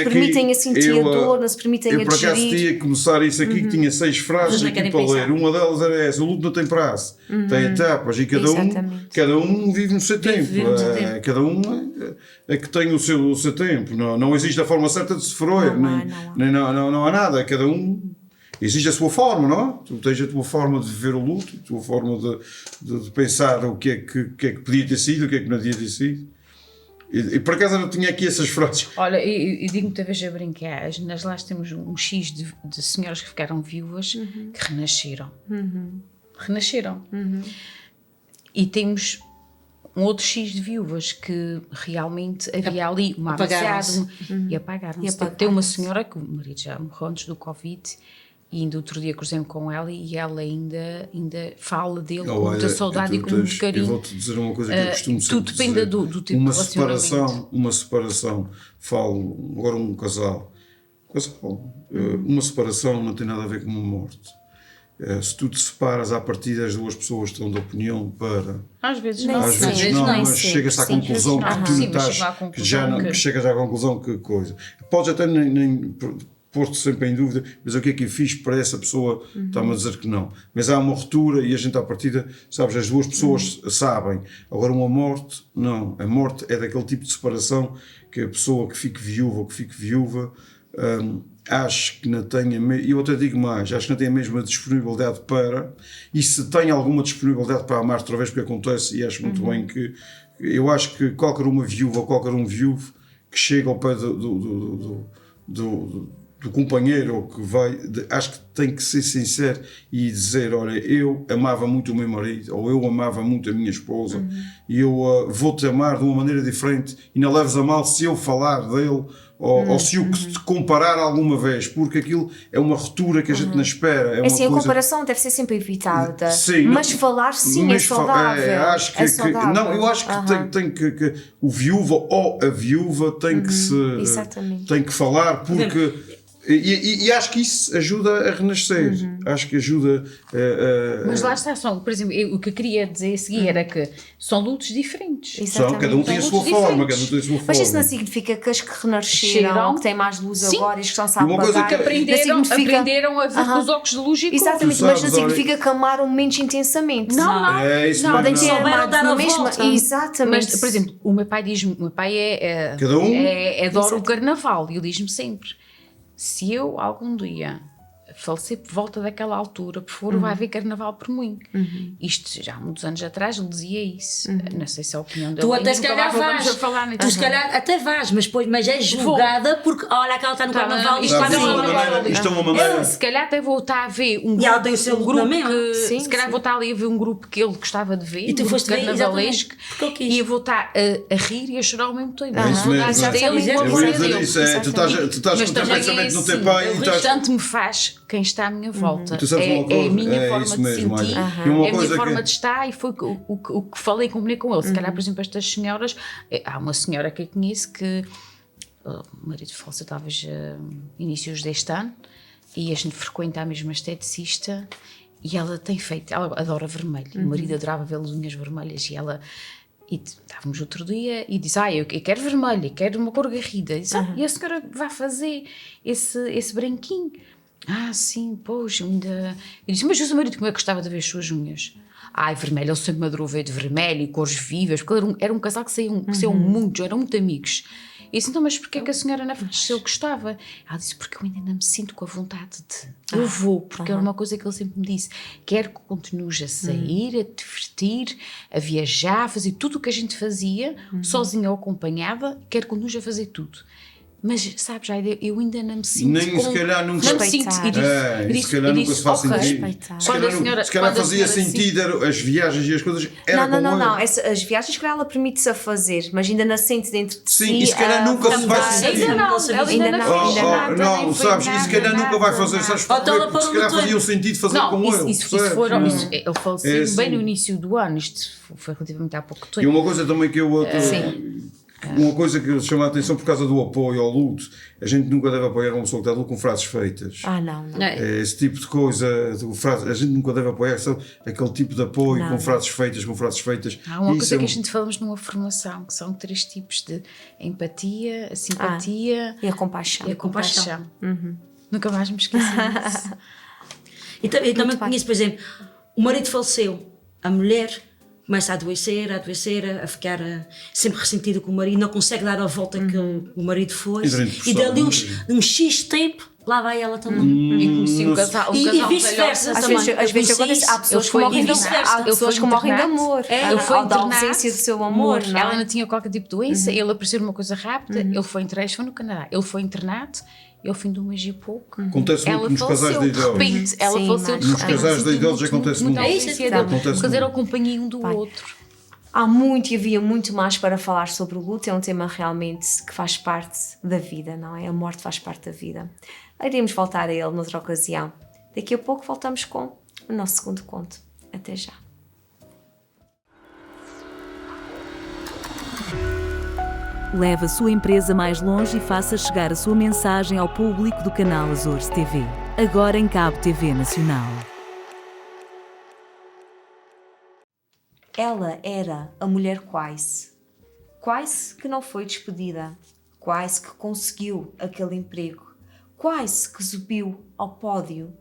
permitem a sentir a dor, não se permitem eu a por acaso digerir. tinha que começar isso aqui, que tinha 6 frases Mas não aqui querem para ler. pensar. Uma delas era essa: o luto não tem prazo, tem etapas, e Exatamente. cada um vive no seu tempo. vive no seu tempo. Cada um é que tem o seu tempo. Não existe a forma certa de se sofrer, não há nada. Cada um. Existe a sua forma, não é? Tu tens a tua forma de viver o luto, a tua forma de pensar o que é que podia ter sido, o que é que não devia ter sido. E por acaso eu tinha aqui essas frases. Olha, eu digo muitas vezes a brincar, nas lares temos um X de senhoras que ficaram viúvas que renasceram. Renasceram. E temos um outro X de viúvas que realmente havia ali uma Apagaram-se. amizade e apagaram-se. Tem uma senhora que o marido já morreu antes do Covid. E ainda outro dia cruzei-me com ela e ela ainda fala dele com muita saudade e com muito carinho. Eu vou-te dizer uma coisa que eu costumo sempre Tudo depende dizer. do tipo de relacionamento. Uma separação, falo agora um casal, uma separação não tem nada a ver com uma morte. Se tu te separas à partida, as duas pessoas estão de opinião para... Às vezes Nem não. Às sempre, vezes não, nem mas sempre, chegas à sim. conclusão que tu Sim, não mas estás, chego à conclusão que chegas à conclusão que coisa. Podes até nem pôr-te sempre em dúvida, mas o que é que eu fiz para essa pessoa está-me a dizer que não. Mas há uma ruptura e a gente à partida, sabes, as duas pessoas sabem. Agora uma morte, não. A morte é daquele tipo de separação que a pessoa que fique viúva ou que fique viúva, acho que não tenha, eu até digo mais, acho que não tem a mesma disponibilidade para, e se tem alguma disponibilidade para amar outra vez, porque acontece, e acho muito bem que, eu acho que qualquer uma viúva ou qualquer um viúvo que chega ao pé do companheiro ou que vai, acho que tem que ser sincero e dizer, olha, eu amava muito o meu marido, ou eu amava muito a minha esposa, e eu vou-te amar de uma maneira diferente, e não leves a mal se eu falar dele, ou se o que te comparar alguma vez, porque aquilo é uma ruptura que a gente não espera. É uma assim, a coisa... comparação deve ser sempre evitada. Sim, mas falar sim é saudável. Acho que, é saudável. não, eu acho que tem que o viúva ou a viúva tem que se Exatamente. tem que falar, porque e acho que isso ajuda a renascer. Acho que ajuda Mas lá está, por exemplo, o que eu queria dizer a seguir era que são lutos diferentes. Exatamente. cada um tem a São sua lutos forma, diferentes. cada um tem a sua forma. Mas isso não significa que as que renasceram, Cheiram. que têm mais luz Sim. agora, as que estão-se a E uma coisa apagar, que Aprenderam a ver Aham. com os óculos de luz e cor. Exatamente, Tu mas sabes, não olha- significa que amaram menos intensamente. Não. É isso Não, mesmo, Podem não. ter Souberam amado dar a na mesma. volta. Exatamente. Mas, por exemplo, o meu pai diz-me, o meu pai Cada um? adora o carnaval e ele diz-me sempre, se eu algum dia falecer por volta daquela altura, por favor, vai haver carnaval por mim. Isto já há muitos anos atrás ele dizia isso. Não sei se é a opinião dele. Tu até ainda se nunca calhar mais voltamos vais. a falar nisso. Tu se calhar até vais, mas és julgada porque olha aquela está no Tá, carnaval e isto está Sabes, Sim. isto é uma maneira, isto é uma maneira. Se calhar até vou estar a ver um E ela tem o seu luto na grupo mesma. que, Sim, se calhar sim. vou estar ali a ver um grupo que ele gostava de ver, E tu um grupo foste ver, carnavalesco, exatamente, porque ele quis. e eu vou estar a rir e a chorar ao mesmo tempo. É isso mesmo, A é. dele e a Eu Eu glória ia dizer dele. isso, tu estás Mas com o teu também pensamento no assim, teu pai e o estás. tanto me faz quem está à minha volta. Tu sabes uma É a coisa, minha é forma isso de mesmo, sentir, olha. E uma é a minha coisa forma que- de estar, e foi o que falei, combinei com ele. Se calhar, por exemplo, estas senhoras, há uma senhora que eu conheço que o marido faleceu talvez inícios deste ano, e a gente frequenta a mesma esteticista, e ela tem feito, ela adora vermelho, o marido adorava ver as unhas vermelhas, e ela E estávamos outro dia e disse, eu quero vermelho, eu quero uma cor garrida. E, disse, e a senhora vai fazer esse branquinho? Sim, pois, ainda... Eu disse, mas o seu marido como é que gostava de ver as suas unhas? Vermelho, ele sempre me adorou ver de vermelho e cores vivas, porque era um casal que saiam muito, eram muito amigos. E disse, então, mas porquê que a senhora não faz se eu gostava? Ela disse, porque eu ainda não me sinto com a vontade de... Eu vou, porque era uma coisa que ele sempre me disse. Quero que continues a sair, a te divertir, a viajar, a fazer tudo o que a gente fazia, sozinha ou acompanhada, quero que continues a fazer tudo. Mas, sabes, eu ainda não me sinto Nem se calhar nunca... Não me sinto. Se calhar nunca se faz sentido. Se calhar fazia sentido as viagens e as coisas. Não. As viagens, se calhar, ela permite-se a fazer, mas ainda não sente dentro de si. Sim, e se calhar nunca se vai sentir. Não, sabes, e se calhar nunca vai fazer, sabes, porque se calhar fazia um sentido fazer com ele. Ele faleceu bem no início do ano, isto foi relativamente há pouco tempo. E uma coisa também que eu... Uma coisa que chama a atenção por causa do apoio ao luto, a gente nunca deve apoiar uma pessoa que está de luto com frases feitas. Não. Esse tipo de coisa, a gente nunca deve apoiar aquele tipo de apoio com frases feitas. Há uma coisa que a gente falamos numa formação, que são 3 tipos de empatia, a simpatia e a compaixão. Nunca mais me esqueci disso. E também conheço, por exemplo, o marido faleceu, a mulher começa a adoecer, a ficar sempre ressentida com o marido, não consegue dar a volta que o marido foi, e dali uns X tempo, lá vai ela também. E conheci um casal e vice-versa também. Às vezes acontece, há pessoas que morrem de amor, da ausência do seu amor. Ela não tinha qualquer tipo de doença, ele apareceu numa coisa rápida, ele foi internado, foi no Canadá, ele foi internado, e ao fim de 1 mês e pouco, acontece muito nos casais de idosos. Ela faleceu de repente. Nos casais de idosos acontece muito. É isso, fazer a companhia um do outro. Há muito e havia muito mais para falar sobre o luto, é um tema realmente que faz parte da vida, não é? A morte faz parte da vida. Iremos voltar a ele noutra ocasião. Daqui a pouco voltamos com o nosso segundo conto. Até já. Leve a sua empresa mais longe e faça chegar a sua mensagem ao público do canal Azores TV. Agora em Cabo TV Nacional. Ela era a mulher Quais. Quais que não foi despedida. Quais que conseguiu aquele emprego. Quais que subiu ao pódio.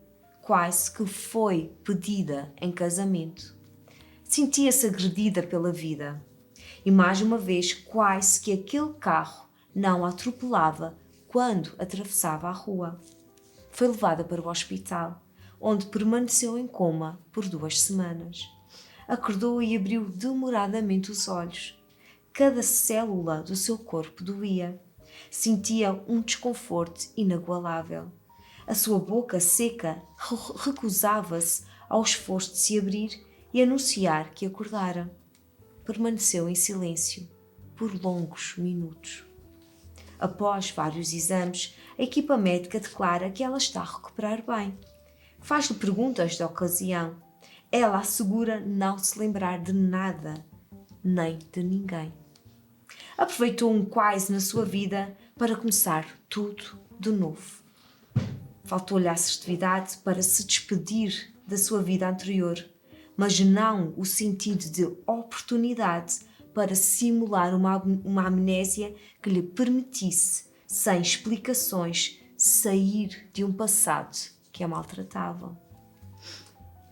Quais que foi pedida em casamento. Sentia-se agredida pela vida. E mais uma vez, quase que aquele carro não a atropelava quando atravessava a rua. Foi levada para o hospital, onde permaneceu em coma por 2 semanas. Acordou e abriu demoradamente os olhos. Cada célula do seu corpo doía. Sentia um desconforto inagualável. A sua boca seca recusava-se ao esforço de se abrir e anunciar que acordara. Permaneceu em silêncio por longos minutos. Após vários exames, a equipa médica declara que ela está a recuperar bem. Faz-lhe perguntas da ocasião. Ela assegura não se lembrar de nada, nem de ninguém. Aproveitou um quase na sua vida para começar tudo de novo. Faltou-lhe a assertividade para se despedir da sua vida anterior, mas não o sentido de oportunidade para simular uma amnésia que lhe permitisse, sem explicações, sair de um passado que a maltratava.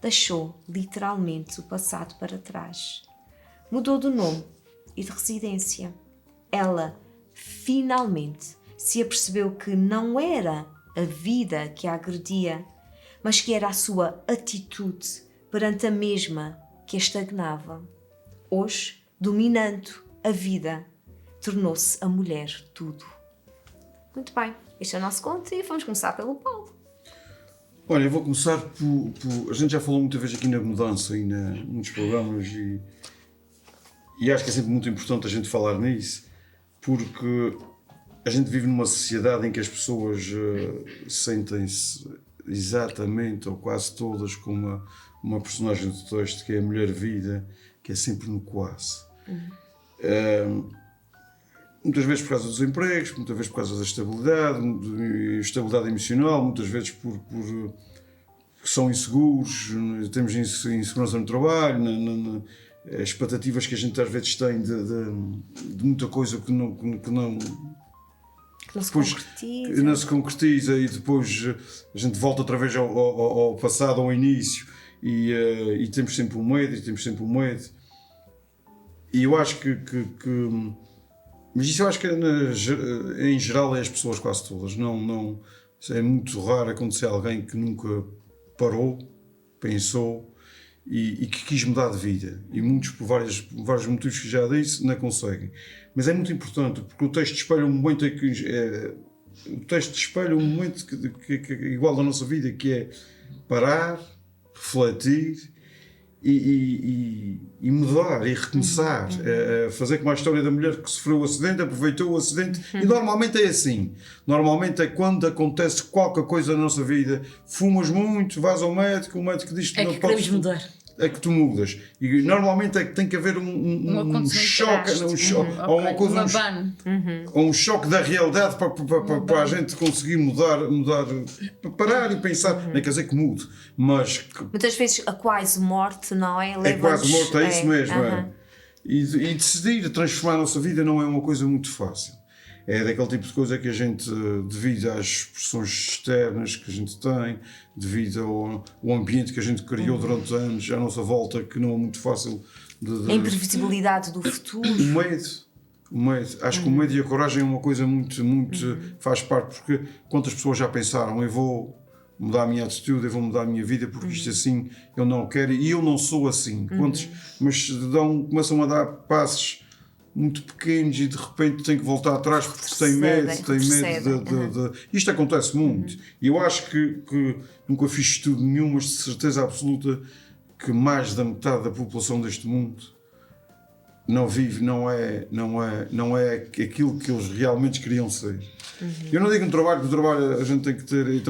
Deixou literalmente o passado para trás. Mudou de nome e de residência. Ela finalmente se apercebeu que não era a vida que a agredia, mas que era a sua atitude perante a mesma que a estagnava. Hoje, dominando a vida, tornou-se a mulher tudo. Muito bem, este é o nosso conto e vamos começar pelo Paulo. Olha, eu vou começar por... A gente já falou muitas vezes aqui na mudança e nos programas e acho que é sempre muito importante a gente falar nisso, porque a gente vive numa sociedade em que as pessoas sentem-se exatamente ou quase todas como uma personagem de texto que é a mulher vida, que é sempre no quase. Muitas vezes por causa dos empregos, muitas vezes por causa da estabilidade emocional, muitas vezes por são inseguros, temos insegurança no trabalho, as expectativas que a gente às vezes tem de muita coisa que não se concretiza e depois a gente volta outra vez ao passado, ao início e temos sempre um medo e eu acho que mas isso eu acho que em geral é as pessoas quase todas, não é muito raro acontecer alguém que nunca parou, pensou e que quis mudar de vida, e muitos por vários motivos que já disse não conseguem, mas é muito importante porque o texto espelha um momento que é igual à nossa vida, que é parar, refletir e mudar e recomeçar, fazer como a história da mulher que sofreu o acidente, aproveitou o acidente, e normalmente é assim, normalmente é quando acontece qualquer coisa na nossa vida, fumas muito, vais ao médico, o médico diz que não podes mudar. É que tu mudas, e normalmente é que tem que haver um choque, ou um choque da realidade para a gente conseguir mudar, para parar e pensar, não quer dizer que mude, mas muitas vezes a quase morte, não é? É quase morte, é isso mesmo. E decidir transformar a nossa vida não é uma coisa muito fácil. É daquele tipo de coisa que a gente, devido às pressões externas que a gente tem, devido ao ambiente que a gente criou durante anos à nossa volta, que não é muito fácil a imprevisibilidade do futuro. O medo. Acho que o medo e a coragem é uma coisa muito faz parte, porque quantas pessoas já pensaram, eu vou mudar a minha atitude, eu vou mudar a minha vida, porque isto assim eu não quero e eu não sou assim. Mas começam a dar passos muito pequenos e de repente tem que voltar atrás porque tem medo. Isto acontece muito. E eu acho que nunca fiz estudo nenhum, mas de certeza absoluta que mais da metade da população deste mundo não vive, não é aquilo que eles realmente queriam ser. Eu não digo que o trabalho a gente tem que ter...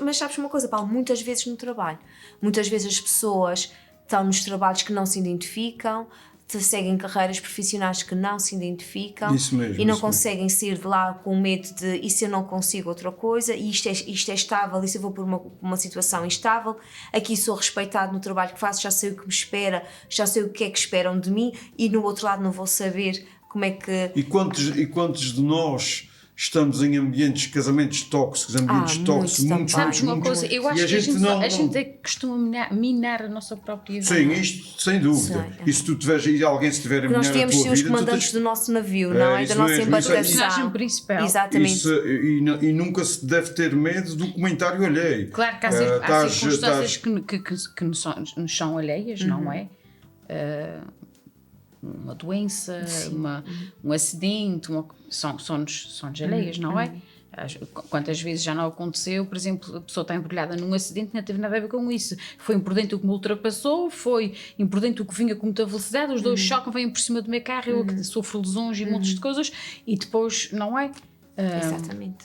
Mas sabes uma coisa, Paulo, muitas vezes no trabalho, muitas vezes as pessoas estão nos trabalhos que não se identificam, seguem carreiras profissionais que não se identificam e não conseguem sair de lá com medo de e se eu não consigo outra coisa, e isto é estável, e se eu vou por uma situação instável, aqui sou respeitado no trabalho que faço, já sei o que me espera, já sei o que é que esperam de mim, e no outro lado não vou saber como é que... E quantos de nós estamos em ambientes, casamentos tóxicos, muitos. Sabes uma coisa? Eu acho que a gente costuma minar a nossa própria vida. Sim, isto sem dúvida. E se tu tiveres, e alguém se tiver a minar a tua vida... Nós temos os comandantes do nosso navio, não é? Da nossa embarcação. Principal. Exatamente. E nunca se deve ter medo do comentário alheio. Claro que há circunstâncias que nos são alheias, não é? Uma doença, um acidente, são-nos alheias, não é? Quantas vezes já não aconteceu, por exemplo, a pessoa está embrulhada num acidente, não teve nada a ver com isso. Foi imprudente o que me ultrapassou, foi imprudente o que vinha com muita velocidade, os dois chocam, vêm por cima do meu carro, eu que sofro lesões e montes de coisas, e depois, não é? Exatamente.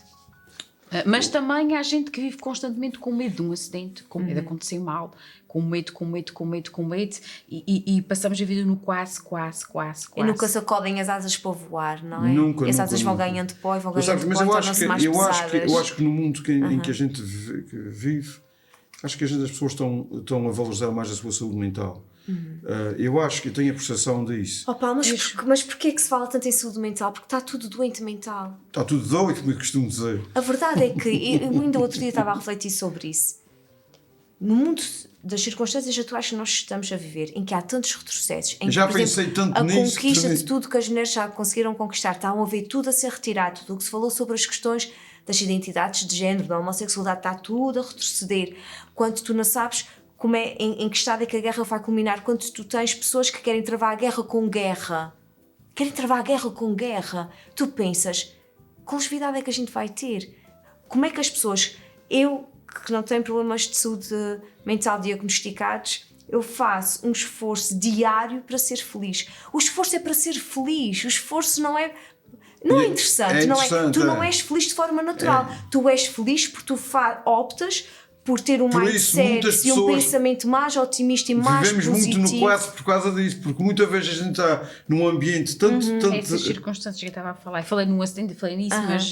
Mas também há gente que vive constantemente com medo de um acidente, com medo de acontecer mal, com medo, e passamos a vida no quase. E nunca sacodem as asas para voar, não é? Nunca. E as asas vão ganhando pó e vão ganhando pó, tornam-se mais pesadas. Eu acho que no mundo em que a gente vive, acho que as pessoas estão a valorizar mais a sua saúde mental. Eu acho que eu tenho a percepção disso. Oh, Paulo, mas porquê é que se fala tanto em saúde mental? Porque está tudo doente mental. Está tudo doido, como eu costumo dizer. A verdade é que, eu ainda outro dia estava a refletir sobre isso. No mundo das circunstâncias atuais que nós estamos a viver, em que há tantos retrocessos, em que, já por pensei exemplo, tanto nisso, conquista de tudo que as mulheres já conseguiram conquistar, estão a ver tudo a ser retirado, tudo o que se falou sobre as questões das identidades de género, da homossexualidade, está tudo a retroceder. Quando tu não sabes como é, em que estado é que a guerra vai culminar, quando tu tens pessoas que querem travar a guerra com guerra, tu pensas, que longevidade é que a gente vai ter? Como é que as pessoas, eu que não tenho problemas de saúde mental diagnosticados, eu faço um esforço diário para ser feliz. O esforço é para ser feliz, o esforço não é interessante, não é? Tu não és feliz de forma natural, tu és feliz porque tu optas por ter um Por isso, mindset muitas e um pessoas pensamento mais otimista e mais vivemos positivo. muito no quase por causa disso, porque muitas vezes a gente está num ambiente tanto. Essas circunstâncias que eu estava a falar, eu falei num acidente e falei nisso, mas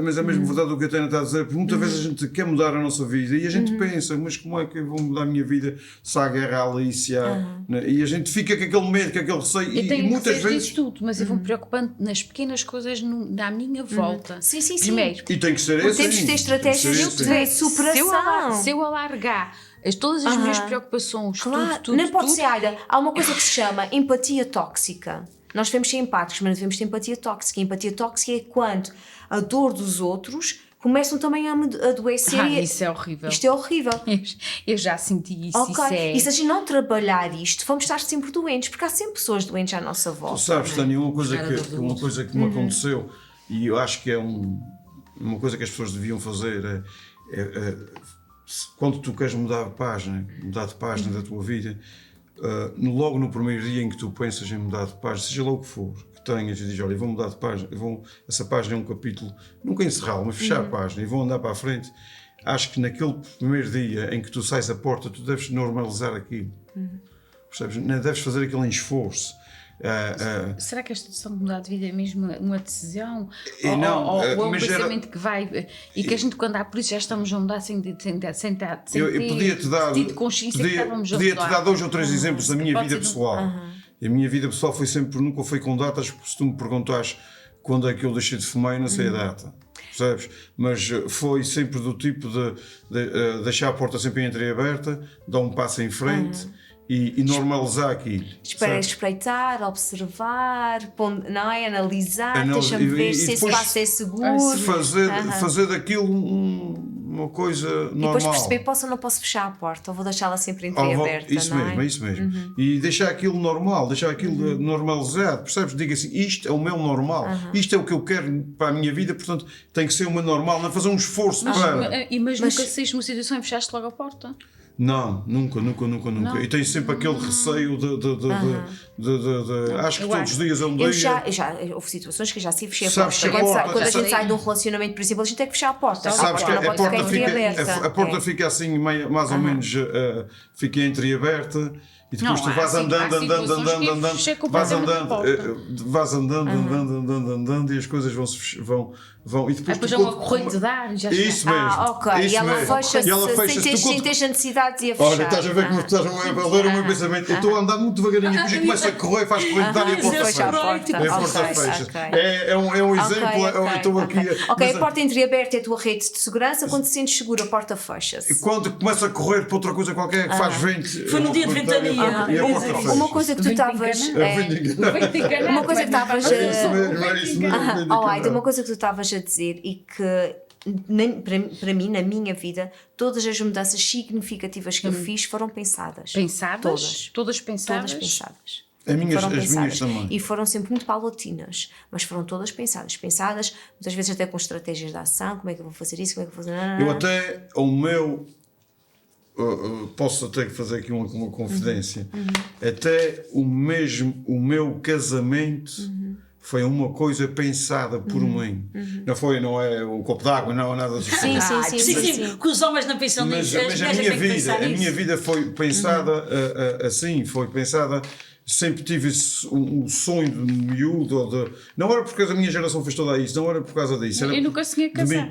Mas é mesmo verdade o que a Tânia está a dizer, porque muitas vezes a gente quer mudar a nossa vida e a gente pensa, mas como é que eu vou mudar a minha vida se há guerra ali, se há. Né? E a gente fica com aquele medo, com aquele receio, eu e tenho muitas receio vezes. disso tudo, mas eu vou-me preocupando nas pequenas coisas na minha volta. Sim, sim, sim. Primeiro, E tem que ser Porque assim. temos de ter estratégias Tem que ser de assim. superação. se eu alargar todas as minhas preocupações, Claro, tudo, não pode tudo, ser, Aida. Há uma coisa que se chama empatia tóxica. Nós devemos ser empáticos, mas não devemos ter empatia tóxica. A empatia tóxica é quando a dor dos outros começam também a adoecer. isso é horrível. Isto é horrível. Eu já senti isso. Ok, Isso é... e se a gente não trabalhar isto, vamos estar sempre doentes, porque há sempre pessoas doentes à nossa volta. Tu sabes, Tânia, uma coisa que Uhum. me aconteceu, e eu acho que é uma coisa que as pessoas deviam fazer, quando tu queres mudar de página da tua vida, logo no primeiro dia em que tu pensas em mudar de página, seja lá o que for, que tenhas e dizes, olha, eu vou mudar de página, essa página é um capítulo, nunca encerrá-lo, mas fechar a página e vou andar para a frente. Acho que naquele primeiro dia em que tu sais da porta, tu deves normalizar aquilo. Percebes? Não deves fazer aquele esforço. Será que esta decisão de mudar de vida é mesmo uma decisão? Não, ou é um mas pensamento que vai... E que a gente, quando há por isso, já estamos a mudar sem eu ter podia-te dar, tido consciência que estávamos a podia-te mudar. dar 2 ou 3 exemplos da minha Pode vida ser pessoal. E a minha vida pessoal foi sempre, nunca foi com datas, porque se tu me perguntares quando é que eu deixei de fumar, eu não sei a data. Percebes? Mas foi sempre do tipo de deixar a porta sempre entreaberta, dar um passo em frente e normalizar aquilo. Espreitar, observar, não é? Analisar, deixa-me E ver se esse depois passo é seguro. Fazer daquilo uma coisa normal. E depois perceber, posso ou não posso fechar a porta, ou vou deixá-la sempre entreaberta, Isso não mesmo, é? é isso mesmo. E deixar aquilo normal, deixar aquilo normalizado, percebes? Diga assim, isto é o meu normal, isto é o que eu quero para a minha vida, portanto tem que ser uma normal, não é fazer um esforço para... Mas nunca saíste de uma situação e fechaste logo a porta? Não, nunca. Não. E tenho sempre aquele receio acho que todos os dias é um dia. Houve situações que eu já sim fechei a Sabes porta. que a porta- Quando a gente sabes- sai de um relacionamento, por exemplo, a gente tem que fechar a porta. Sabes que não a pode porta ficar entreaberta. a porta fica assim, mais ou menos, fica entreaberta. E depois Não, tu vais há andando, fechei vais completamente andando e as coisas vão e depois Depois tu é uma corrente de ar e já está. Isso mesmo. Ok. Isso E ela mesmo. fecha-se E ela fecha-se. sem ter necessidade de a fechar. Olha, estás a ver como estás a ler o meu pensamento. Eu estou a andar muito devagarinho, depois começa a correr, faz corrente de ar e a porta fecha a fecha. porta. E a porta Ok, fecha. ok. É um exemplo, eu estou aqui. Ok, a porta entreaberta é a tua rede de segurança, quando te sentes seguro, a porta fecha-se. Quando começa a correr para outra coisa qualquer que faz vento. Foi num dia de ventania. E a porta fecha. Uma coisa que tu estavas. Uma coisa que estavas É isso mesmo, é isso mesmo. Oh, Aida, uma coisa que tu estavas a dizer e que para mim, na minha vida, todas as mudanças significativas que eu fiz foram pensadas. Pensadas? Todas pensadas? Todas pensadas. As minhas pensadas. também. E foram sempre muito paulatinas, mas foram todas pensadas. Pensadas, muitas vezes até com estratégias de ação, como é que eu vou fazer isso, como é que eu vou fazer... Eu até, o meu... posso até fazer aqui uma confidência. Até o meu casamento foi uma coisa pensada por mim. Não é um copo d'água, não é nada disso. Sim. Que os homens não pensam nisso. Mas a minha vida foi pensada assim, foi pensada. Sempre tive um sonho de miúdo, não era porque a minha geração fez toda isso, não era por causa disso. Eu nunca sonhei casar.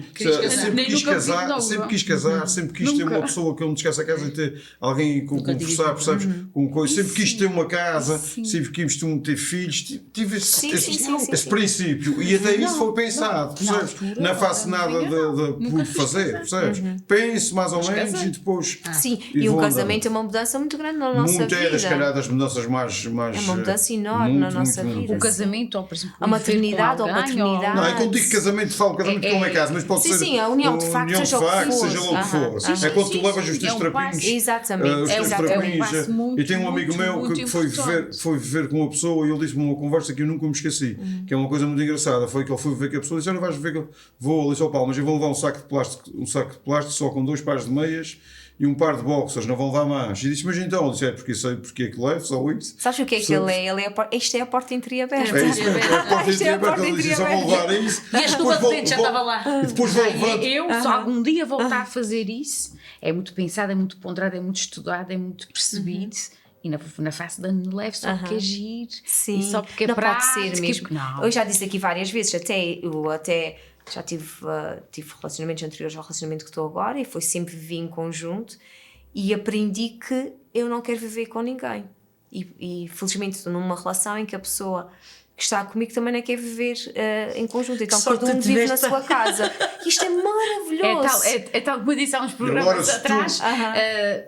Sempre quis casar, sempre quis ter uma pessoa que eu me descasse a casa e ter alguém com conversar, percebes? Com coisa. Sempre quis ter uma casa, sempre quis ter filhos, tive esse princípio e até isso foi pensado, percebes? Não faço nada por fazer, percebes? Penso mais ou menos e depois. Sim, e um casamento é uma mudança muito grande na nossa vida. Muito se calhar, das mudanças mais. É uma mudança enorme na nossa vida. O casamento, ou por exemplo, a maternidade ou a paternidade. Não, é quando digo casamento, falo casamento como é casa, mas pode ser. Sim, a união de facto, seja lá o que for. É quando tu levas os teus trapinhos. Exatamente. E tem um amigo meu que foi viver com uma pessoa e ele disse-me uma conversa que eu nunca me esqueci, que é uma coisa muito engraçada. Foi que ele foi viver com a pessoa e disse: olha, vais viver que vou ali só Paulo, mas eu vou levar um saco de plástico só com 2 pares de meias e um par de boxers não vão levar mais. E disse, mas então, eu disse, porque sei porque é que levo, só isso. Sabes o que é que ele é? Ele é isto é a porta entreaberta. É isso mesmo, é a porta Isto é a entreaberta, porta ele disse, só vão levar isso. E a escova de dentes já estava lá. E depois vou levar. Eu, se algum dia voltar a fazer isso, é muito pensado, é muito ponderado, é muito estudado, é muito percebido. E na face da leve só porque é giro. Sim, E só porque é não prático. pode ser mesmo. Não. Eu já disse aqui várias vezes, eu até já tive relacionamentos anteriores ao relacionamento que estou agora e foi sempre viver em conjunto e aprendi que eu não quero viver com ninguém. E felizmente estou numa relação em que a pessoa que está comigo também não quer viver em conjunto. Então cada um vive na sua casa. Isto é maravilhoso. É tal como eu disse há uns programas atrás.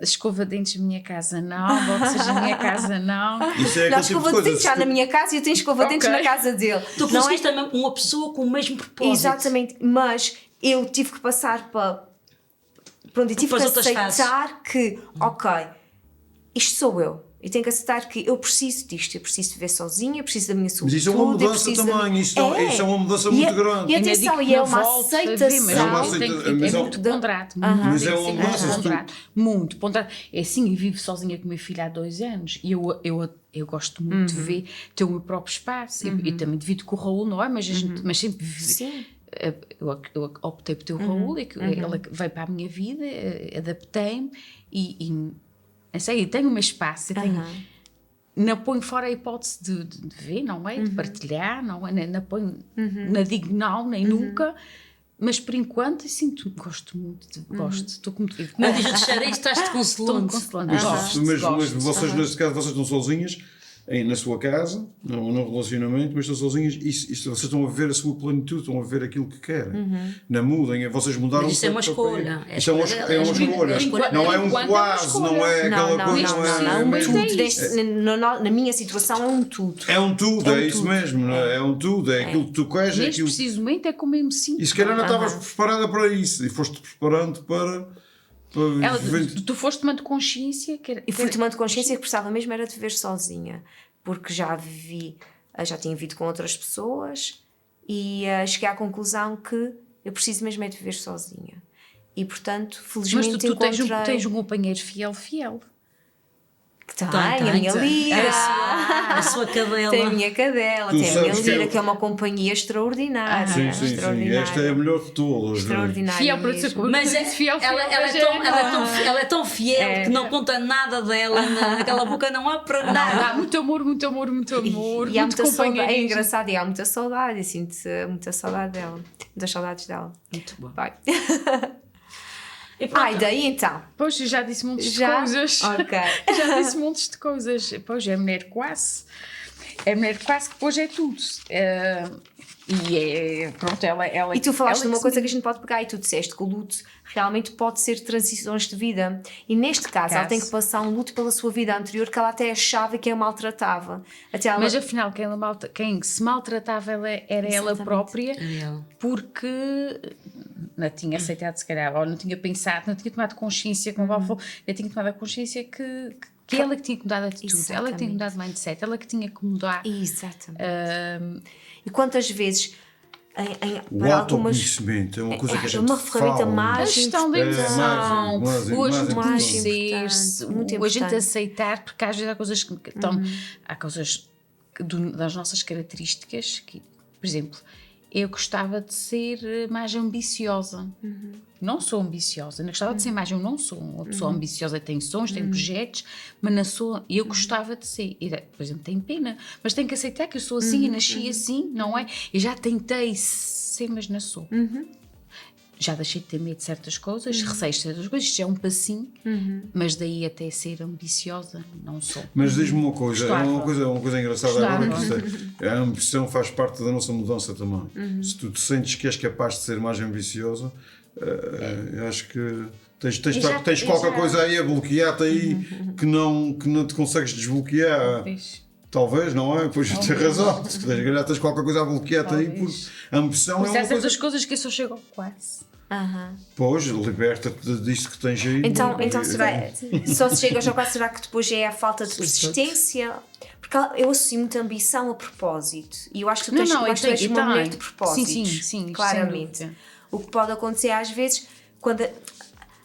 Escova de dentes na minha casa não, boxers na minha casa não. Isso é Não, aquele tipo escova de de coisa. dentes já na minha casa e eu tenho escova de dentes na casa dele. Tu Não é- conseguiste também uma pessoa com o mesmo propósito. Exatamente, mas eu tive que passar para. Pronto, eu tive Para que as outras aceitar que, ok, isto sou eu. Eu tenho que aceitar que eu preciso disto, eu preciso viver sozinha, eu preciso da minha Mas solitude. isso é uma eu mudança preciso também, isso é uma mudança E muito é- grande. E atenção, e é uma aceitação. É uma aceitação. Mas é é muito um- ponderado. Mas Tem é que uma ser mudança, se tu- ponderado. Muito ponderado. É assim, eu vivo sozinha com o meu filho há 2 anos e eu gosto muito de ver, ter o meu próprio espaço. E também divido com o Raul, não é? Mas sempre vivi. Sim. Eu optei por ter o Raul, ele veio para a minha vida, adaptei-me e não sei, eu tenho o meu espaço, eu tenho, não ponho fora a hipótese de ver, não é? De partilhar, não é? Não ponho, não digo não, nem nunca, mas por enquanto eu sinto, gosto muito, estou com muito. Não diz de cheirar isto, estás-te Estou-me consolando. consolando. Mas, Gosto, mas gosto. vocês, neste caso, vocês estão sozinhas na sua casa, no relacionamento, mas estão sozinhas e vocês estão a ver a sua plenitude, estão a ver aquilo que querem. Não mudem, vocês mudaram. Mas isso é uma para- escolha. Isso é uma escolha. Não é um quase, não é aquela coisa, Não, é um mesmo. tudo. Na minha situação é um tudo. É um tudo, é isso tudo. mesmo, não é? É um tudo, é aquilo que tu queres, é Neste aquilo. preciso momento é como eu me sinto. E se calhar não estavas preparada para isso e foste preparando para Tu foste tomando consciência que era, E fui tomando consciência que precisava mesmo era de viver sozinha, porque já tinha vivido com outras pessoas e cheguei à conclusão que eu preciso mesmo é de viver sozinha. E portanto, mas felizmente tu tens encontrei... um companheiro fiel. Que tem, Tem, a minha tem. Lira. A sua cadela. Tem a minha cadela, Tu tem a minha sabes que Lira, eu- que é uma companhia extraordinária. Sim, sim, sim. extraordinária. Esta é a melhor de todas. Extraordinária Fiel para ser mesmo. Mas ela é tão fiel que não É. conta nada dela naquela boca, não há para nada. Há muito amor, muito amor, muito amor. E há muito muita saudade, é companheirismo. engraçado, e há muita saudade, eu sinto muita saudade dela, muitas saudades dela. Muito bom. Vai. E pronto. E daí então? Pois, eu já disse montes de Já? coisas. Ok. Já disse montes de coisas. Pois, é a mulher quase. É a mulher quase que depois é tudo. E é, pronto, ela E tu falaste de uma se coisa que a gente pode pegar e tu disseste que o luto realmente pode ser transições de vida. E neste caso, ela tem que passar um luto pela sua vida anterior que ela até achava que a maltratava. Até ela... Mas afinal, quem se maltratava era ela Exatamente. própria, Ela. porque não tinha aceitado, se calhar, ou não tinha pensado, não tinha tomado consciência, como ela falou, não tinha tomado a consciência que ela que tinha que mudar a atitude, ela que tinha que mudar de mindset, ela que tinha que mudar. Exatamente. E quantas vezes O para algumas... autoconhecimento é uma coisa que a gente uma ferramenta fala. A mais gestão da importante. emoção, mais o agente importante. conhecer-se, Muito o agente importante. aceitar, porque às vezes há coisas que estão, há coisas das nossas características que, por exemplo, eu gostava de ser mais ambiciosa. Não sou ambiciosa, eu gostava de ser mais, eu não sou uma pessoa ambiciosa, tenho sonhos, tenho projetos, mas não sou, eu gostava de ser. E, por exemplo, tenho pena, mas tenho que aceitar que eu sou assim e nasci assim, não é? Eu já tentei ser, mas não sou. Já deixei de ter medo de certas coisas, receio de certas coisas, isto já é um passinho, mas daí até ser ambiciosa, não sou. Mas diz-me uma coisa, é uma coisa engraçada Gostava. agora que a ambição faz parte da nossa mudança também. Se tu te sentes que és capaz de ser mais ambiciosa, eu acho que tens qualquer coisa aí a bloquear-te aí que não te consegues desbloquear. Talvez, não é? Pois tens razão. Se calhar tens qualquer coisa a bloquear-te aí, porque a ambição é Há uma coisa. certas coisas que eu só chego ao quase. Pois, liberta-te disso que tens aí. Então será, só se chega ao quase, será que depois é a falta de persistência? Porque eu associo muita ambição a propósito. E eu acho que tu tens, eu acho que tu és uma mulher de propósitos. Sim, claramente. sem dúvida. O que pode acontecer às vezes, quando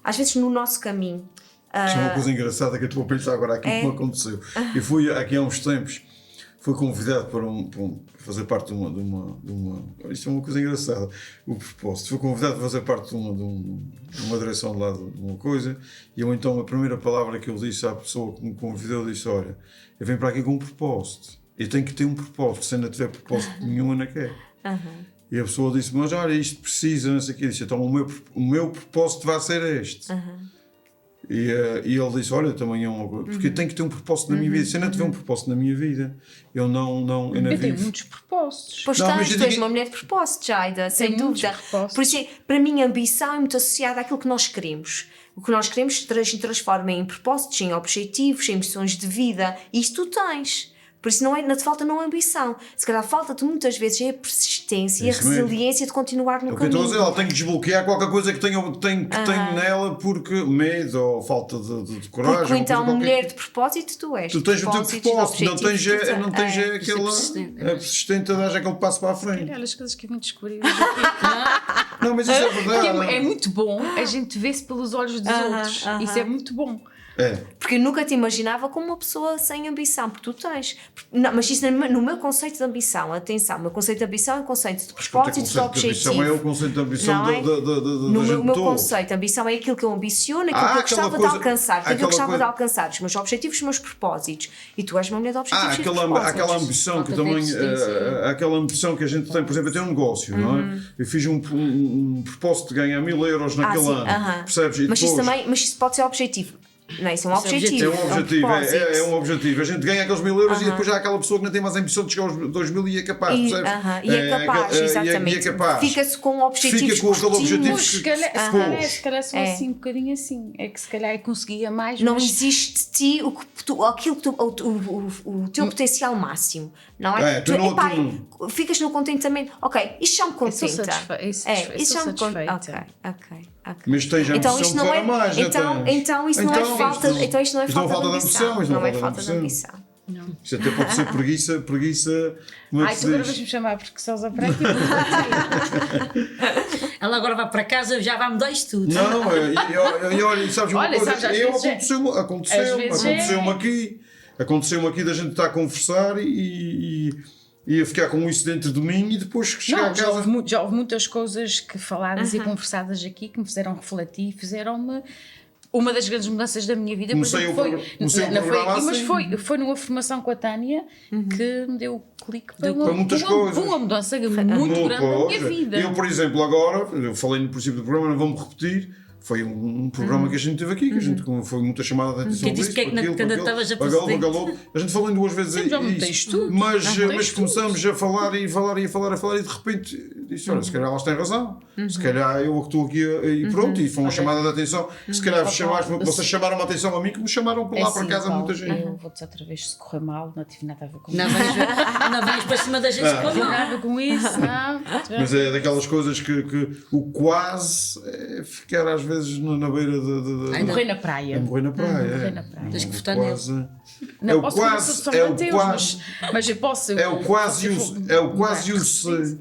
às vezes no nosso caminho. Isto é uma coisa engraçada que eu estou a pensar agora aqui que me aconteceu. Eu fui aqui há uns tempos, fui convidado para fazer parte de uma. Isto é uma coisa engraçada. O propósito. Fui convidado para fazer parte de uma direção de lá de uma coisa, e eu então a primeira palavra que eu disse à pessoa que me convidou, eu disse: olha, eu venho para aqui com um propósito. Eu tenho que ter um propósito. Se ainda tiver propósito nenhum, eu não quero. E a pessoa disse: mas olha, isto precisa, não sei o quê. Eu disse: então o meu propósito vai ser este. E ele disse: olha, também é uma coisa, porque eu tenho que ter um propósito na minha vida. Se eu não tiver um propósito na minha vida, eu não Eu tenho muitos propósitos. Pois Não, tens, mas eu tu és digo- uma mulher de propósito, Jaida, sem Tenho muitos dúvida. propósitos. Por isso, para mim, a ambição é muito associada àquilo que nós queremos. O que nós queremos transforma em propósitos, em objetivos, em missões de vida. E isso tu tens. Por isso não te falta não ambição. Se calhar falta-te muitas vezes é a persistência e a Isso mesmo. resiliência de continuar no É o que eu estou a dizer, caminho. ela tem que desbloquear qualquer coisa que tenho nela, porque medo ou falta de coragem. Porque ou então, coisa mulher qualquer. de propósito, tu és. Tu tens o teu Propósitos, propósito, não tens objetivos, não tens é. aquela. persistente. É persistente a dar aquele passo para a frente. Olha as coisas que eu vim descobrir hoje aqui. Não, mas isso é Porque verdade. é muito bom a gente ver-se pelos olhos dos outros. Isso é muito bom. É. Porque eu nunca te imaginava como uma pessoa sem ambição, porque tu tens. Não, mas isso no meu conceito de ambição, atenção, o meu conceito de ambição é um conceito de propósito, de objetivo. Ambição é o conceito de ambição Não é? da No gente meu toda. conceito, a ambição é aquilo que eu ambiciono, aquilo que eu aquela gostava coisa- de alcançar, aquilo que eu aquela gostava de coisa- alcançar, os meus objetivos, os meus propósitos. E tu és uma mulher de objetivos e de Aquela propósitos. ambição que Falta de também. persistência. Aquela ambição que a gente tem, por exemplo, eu tenho um negócio, não é? Eu fiz um propósito de ganhar 1000 euros naquele sim, ano. Percebes? E Mas isso pode ser objetivo. Não, isso é um objetivo. É um objetivo, propósito. é um objetivo. A gente ganha aqueles 1000 euros e depois já há aquela pessoa que não tem mais a ambição de chegar aos 2000 e é capaz, percebes? E é capaz, exatamente. E é capaz. Fica-se com objetivos Fica com aquele curtinhos. objetivo Mas que- se calhar sou É. assim um bocadinho assim. É que se calhar eu conseguia mais. Não mas existe de ti o teu potencial máximo, não é? É, tu não- epá, tu ficas no contentamento. Ok, isto já me eu sou contenta. satisfeita. Isso já me satisfeita. Ok. Mas tens a Então ambição isto não para é. mais, não Então tens? isso não é falta. Então isto não é isto não falta de de ambição. isto Não é de falta de ambição. Isto até pode ser preguiça. Como é Ai, que tu se agora diz? vais-me chamar porque sós para aqui. Ela agora vai para casa, já vai mudar isto tudo. Não, e olha, sabes uma Olha, coisa? sabes, às vezes Aconteceu-me aqui. Aconteceu-me aqui da gente estar a conversar e a ficar com isso dentro de mim e depois chegar a Não, já casa. houve muitas coisas que faladas e conversadas aqui que me fizeram refletir e fizeram-me. Uma das grandes mudanças da minha vida Comecei o programa mas assim. foi numa formação com a Tânia que me deu clique para muitas coisas. uma mudança muito grande na minha vida. Eu, por exemplo, agora, eu falei no princípio do programa, não vou-me repetir. Foi um programa que a gente teve aqui, que a gente foi muita chamada de atenção. Quem disse que é que na cana estavas a presidente? A gente falou em duas vezes Sim, já me tens isso, tudo. mas Já me tens começamos a falar e de repente disse: olha, se calhar elas têm razão, se calhar eu que estou aqui e pronto, e foi uma chamada de atenção. Se calhar vocês chamaram a atenção a mim, que me chamaram para lá para casa muita gente. Eu vou-te outra vez, se correr mal, não tive nada a ver com Não isso. venhas para cima da gente. Não tive nada a ver com isso, não. Mas é daquelas coisas que o quase é ficar às vezes na beira de Morrer na praia. morrer na praia. Morrer na praia. Tens que O votar quase. Não, É o posso fazer quase. São É o Mateus, quase. mas eu posso. É o quase e o se.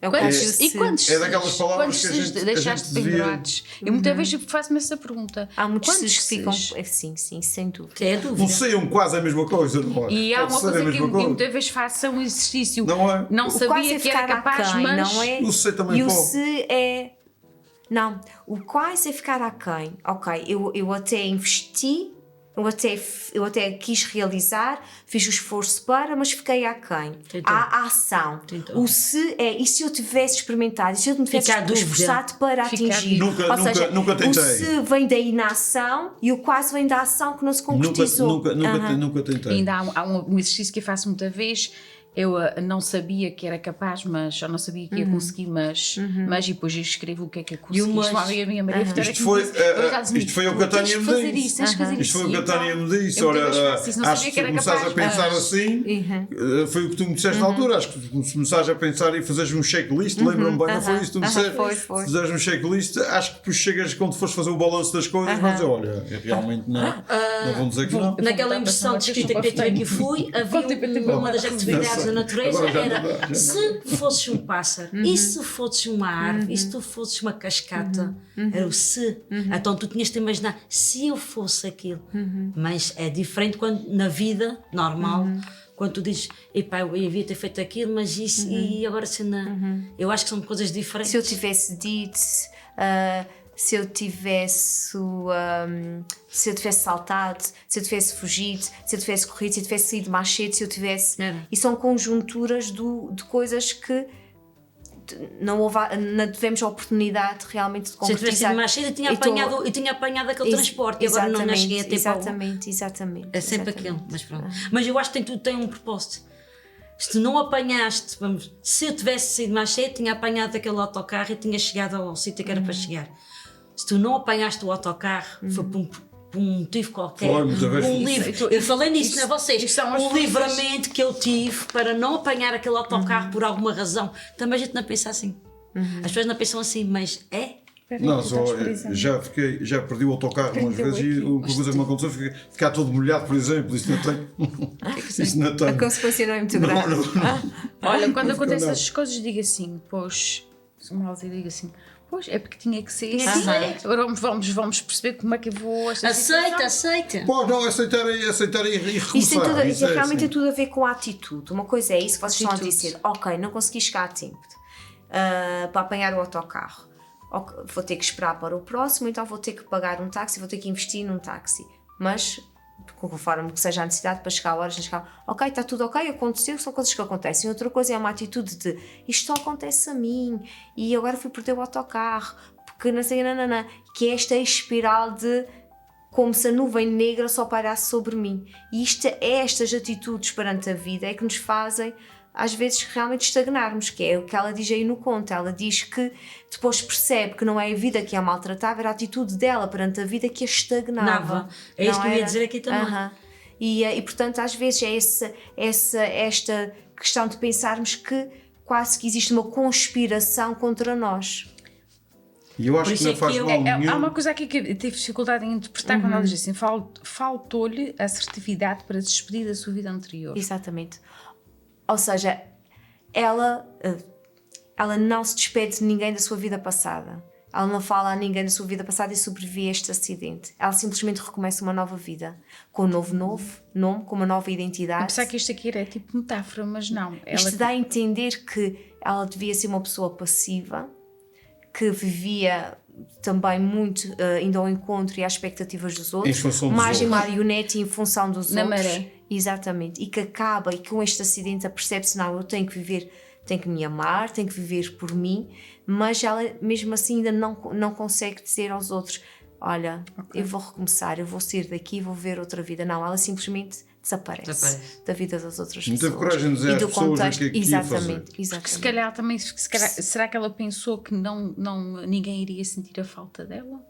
É o Quantos, que e quantos É daquelas palavras quantos que a ses gente deixaste devia- pendurados? Eu muitas vezes faço-me essa pergunta. Há muitos Quantos que ficam. ses? Sim, sem dúvida. Que é a Não dúvida. sei, quase a mesma coisa, não é? E há Pode uma ser a coisa que mesma eu coisa. muitas vezes faço um exercício. Não é? Não O quase sabia é que era ficar capaz, aquém, mas. não é? O se também E o pode. se é. Não, o quase é ficar aquém. Ok, eu até investi, eu até quis realizar, fiz o esforço para, mas fiquei aquém. Tentou. Há a ação. Tentou. O se é, e se eu tivesse experimentado, e se eu me tivesse Fica a dúvida. esforçado para Fica a atingir? dúvida. Ou seja, Nunca o tentei. se vem da inação e o quase vem da ação que não se concretizou. Nunca tentei. Ainda há um exercício que eu faço muita vez. Eu não sabia que era capaz, mas eu não sabia que ia conseguir, mas e depois eu escrevo o que é que eu consegui. mas- Isto a minha Maria Vitória Isto que foi, me disse, eu já dizia, isto foi o que a tens Tânia que me fazer disse. isso, tens que fazer Isto isso. foi o que a E então, Tânia me disse. eu Olha, muitas vezes faço isso, não acho sabia que que era começares a capaz, pensar mas- assim, foi o que tu me disseste na altura. Acho que se começares a pensar e fazeres um checklist, lembra-me bem, não foi isso que tu me disseste? Foi. Fizeres um checklist, acho que depois chegas, quando fores fazer o balanço das coisas, vais dizer: olha, realmente não vão dizer que não. Naquela impressão de escrita que eu aqui fui, havia uma das atividades a natureza Agora já era, não dá, já se fosses um pássaro, e se fosses uma árvore, e se tu fosses uma cascata, era o se. Então tu tinhas de imaginar, se eu fosse aquilo. Mas é diferente quando na vida normal, quando tu dizes, epá, eu devia ter feito aquilo, mas isso, e agora se não. Eu acho que são coisas diferentes. Se eu tivesse dito, se eu tivesse saltado, se eu tivesse fugido, se eu tivesse corrido, se eu tivesse saído mais cedo, se eu tivesse... E são conjunturas de coisas que não tivemos a oportunidade realmente de concretizar. Se eu tivesse sido mais cedo, eu tinha apanhado aquele transporte e agora não cheguei a tempo. Exatamente. É sempre aquilo, mas pronto. Mas eu acho que tudo tem um propósito. Se tu não apanhaste, se eu tivesse saído mais cedo, tinha apanhado aquele autocarro e tinha chegado ao sítio que era para chegar. Se tu não apanhaste o autocarro, foi por um motivo qualquer. Eu falei nisso, não é vocês? O livramento que eu tive para não apanhar aquele autocarro por alguma razão. Também a gente não pensa assim. As pessoas não pensam assim, mas é. Não, já perdi o autocarro umas vezes e uma coisa que me aconteceu foi ficar todo molhado, por exemplo. Isso não tem. Isso não tem. A consequência não é muito grande. Olha, quando acontecem essas coisas, digo assim, pois, digo assim, pois é porque tinha que ser assim. Agora vamos perceber como é que eu vou. Aceita. Pô, não, aceitar e recomeçar. Isso realmente tem tudo a ver com a atitude. Uma coisa é isso que vocês estão a dizer, ok, não consegui chegar a tempo para apanhar o autocarro. Vou ter que esperar para o próximo, então vou ter que pagar um táxi, vou ter que investir num táxi. Mas, conforme que seja a necessidade para chegar a horas, ok, está tudo ok, aconteceu, são coisas que acontecem. Outra coisa é uma atitude de isto só acontece a mim e agora fui perder o autocarro, porque não sei, que é esta espiral de como se a nuvem negra só pairasse sobre mim. E estas atitudes perante a vida é que nos fazem às vezes realmente estagnarmos, que é o que ela diz aí no conto. Ela diz que depois percebe que não é a vida que a maltratava, era a atitude dela perante a vida que a estagnava. É isso que eu ia dizer aqui também. E portanto às vezes é esta questão de pensarmos que quase que existe uma conspiração contra nós. E eu acho que não faz mal nenhum. Há uma coisa aqui que eu tive dificuldade em interpretar quando ela diz assim, faltou-lhe assertividade para despedir da sua vida anterior. Exatamente. Ou seja, ela não se despede de ninguém da sua vida passada. Ela não fala a ninguém da sua vida passada e sobrevive a este acidente. Ela simplesmente recomeça uma nova vida, com um novo nome, com uma nova identidade. Apesar que isto aqui era tipo metáfora, mas não. Isto dá a entender que ela devia ser uma pessoa passiva, que vivia também muito indo ao encontro e às expectativas dos outros, mais em marionete em função dos na outros. Maré. Exatamente, e que acaba, e com este acidente apercebe-se, não, eu tenho que viver, tenho que me amar, tenho que viver por mim, mas ela mesmo assim ainda não consegue dizer aos outros, olha, eu vou recomeçar, eu vou sair daqui, vou ver outra vida. Não, ela simplesmente desaparece da vida das outras pessoas. Não teve coragem de dizer às pessoas o que é que ia fazer. Porque se calhar também, será que ela pensou que ninguém iria sentir a falta dela?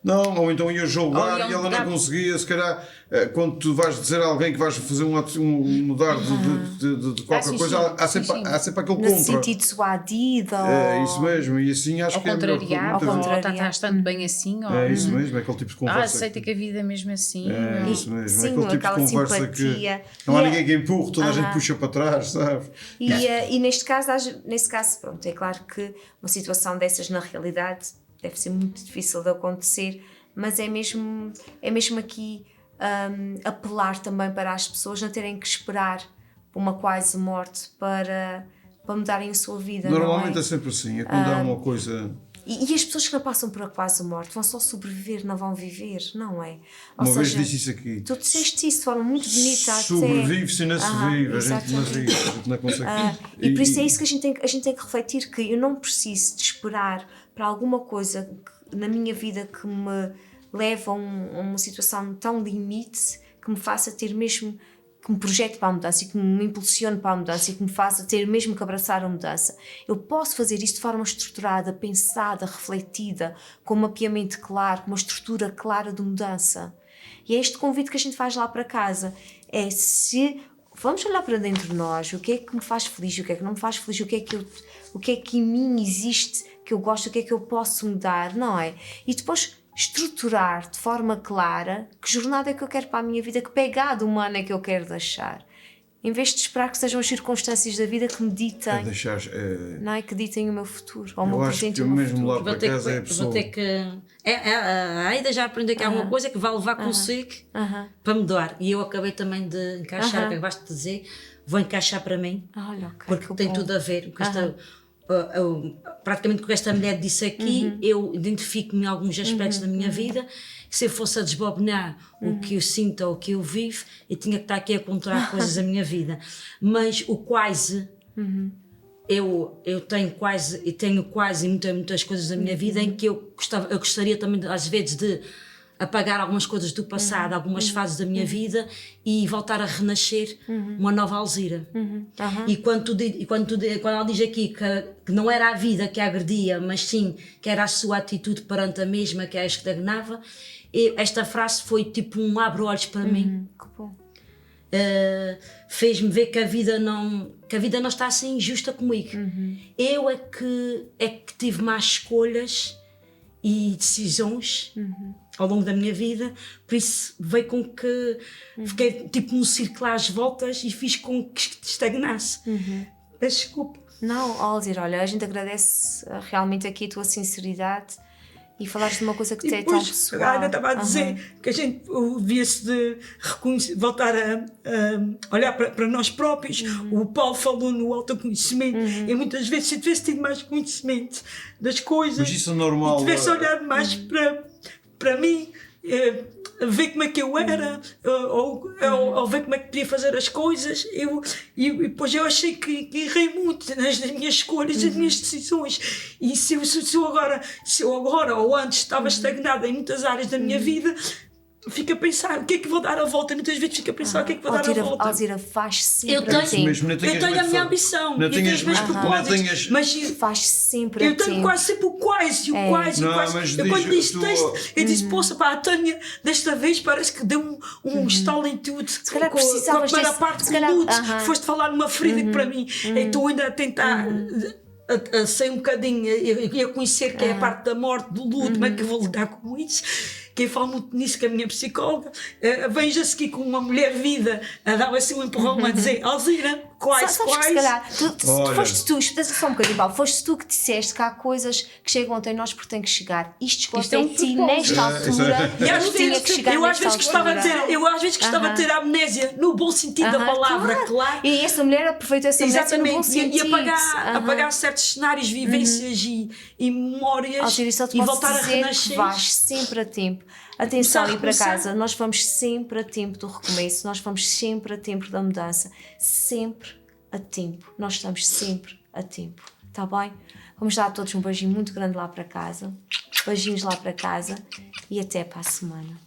Não, ou então ia julgar e ela não conseguia, se calhar, quando tu vais dizer a alguém que vais fazer mudar de qualquer coisa, há sempre aquele contra. No sentido suadido. É isso mesmo, e assim acho que é melhor. Ao contrário, estás tanto bem assim. É isso mesmo, é aquele tipo de conversa. Aceita que a vida é mesmo assim. É isso mesmo, sim, é aquele tipo de conversa simpatia. Que não há ninguém que empurre, toda a gente puxa para trás, sabe? E neste caso, pronto, é claro que uma situação dessas na realidade deve ser muito difícil de acontecer, mas é mesmo aqui apelar também para as pessoas não terem que esperar uma quase morte para mudarem a sua vida. Normalmente não é? É sempre assim, é quando há uma coisa... E as pessoas que não passam por a quase morte vão só sobreviver, não vão viver, não é? Uma vez disse isso aqui. Tu disseste isso de forma muito bonita. Sobrevive-se e não se vive, a gente não consegue. E por isso é isso que a gente tem que refletir, que eu não preciso de esperar para alguma coisa na minha vida que me leve a uma situação tão limite, que me faça ter mesmo, que me projete para a mudança e que me impulsione para a mudança e que me faça ter mesmo que abraçar a mudança. Eu posso fazer isto de forma estruturada, pensada, refletida, com um mapeamento claro, com uma estrutura clara de mudança. E é este convite que a gente faz lá para casa. É se vamos olhar para dentro de nós, o que é que me faz feliz, o que é que não me faz feliz, o que é que em mim existe que eu gosto, o que é que eu posso mudar, não é? E depois estruturar de forma clara que jornada é que eu quero para a minha vida, que pegada humana é que eu quero deixar. Em vez de esperar que sejam as circunstâncias da vida que me ditem, É deixar. não é? Que ditem o meu futuro, ou o Eu meu acho presente que e eu o meu mesmo futuro. lá para casa é a pessoa. Vou ter que. A Aida já aprendeu que há uma coisa que vai levar consigo para me doar. E eu acabei também de encaixar, que acabaste de dizer, vou encaixar para mim, Olha, ok, porque que tem bom. tudo a ver com esta. Praticamente com esta mulher disse aqui, eu identifico-me em alguns aspectos da minha vida. Se eu fosse a desbobinar o que eu sinto ou o que eu vivo, eu tinha que estar aqui a contar coisas da minha vida. Mas o quase, eu tenho quase muitas coisas da minha vida em que eu gostaria também, às vezes, de apagar algumas coisas do passado, algumas fases da minha vida e voltar a renascer uma nova Alzira. E quando ela diz aqui que não era a vida que a agredia, mas sim que era a sua atitude perante a mesma que a estagnava, esta frase foi tipo um abre-olhos para mim. Que bom. Fez-me ver que a vida não está assim injusta comigo. Eu é que tive más escolhas e decisões ao longo da minha vida, por isso veio com que fiquei tipo num círculo às voltas e fiz com que estagnasse. Peço desculpa. Não, Alzira, olha, a gente agradece realmente aqui a tua sinceridade e falaste de uma coisa que te é tão pessoal. A Ana estava a dizer que a gente devia-se de voltar a olhar para nós próprios. O Paulo falou no autoconhecimento e muitas vezes se eu tivesse tido mais conhecimento das coisas, Mas isso é normal. e tivesse olhado mais para mim, ver como é que eu era, ou ver como é que podia fazer as coisas, e depois eu achei que errei muito nas minhas escolhas, nas minhas decisões. E se eu agora ou antes estava estagnada em muitas áreas da minha vida, fico a pensar o que é que vou dar a volta. Muitas vezes fico a pensar o que é que vou dar a volta. Alzira, faz sempre Eu tenho- a tempo. Mesmo, não Eu tenho a minha ambição, não eu tenho os meus não propósitos, mas Faz sempre a eu tenho tempo. quase sempre o quase, o quase, o Não, quase. mas Eu quando diz, disse tu- texto, eu disse, poxa, pá, a Tânia, desta vez parece que deu um estalo em tudo. Se calhar com a precisavas primeira desse- parte se com calhar- luto, aham. foste falar numa ferida que para mim, estou ainda a tentar a sair um bocadinho e a conhecer que é a parte da morte, do luto, como é que eu vou lidar com isso. Quem fala muito nisso, que é a minha psicóloga, veja-se aqui com uma mulher vida a dar assim um empurrão a dizer, Alzira, quase, Sabes que se quase. calhar, Olha. foste tu, espera só um bocadinho, Paulo, foste tu que disseste que há coisas que chegam até nós porque têm que chegar. Isto chegou Isto é até um ti propósito. nesta altura. E às não tinha que vezes, chegar eu às nesta vezes gostava de altura. ter, de ter amnésia, no bom sentido da palavra, claro. E essa mulher aproveitou essa amnésia no bom Exatamente, e sentido. apagar certos cenários, vivências e memórias Alzira, só te e posso voltar a dizer que renascer. vais sempre a tempo. Atenção, Começar a e para recomeçar. casa, nós vamos sempre a tempo do recomeço, nós vamos sempre a tempo da mudança, sempre a tempo, nós estamos sempre a tempo, está bem? Vamos dar a todos um beijinho muito grande lá para casa, beijinhos lá para casa e até para a semana.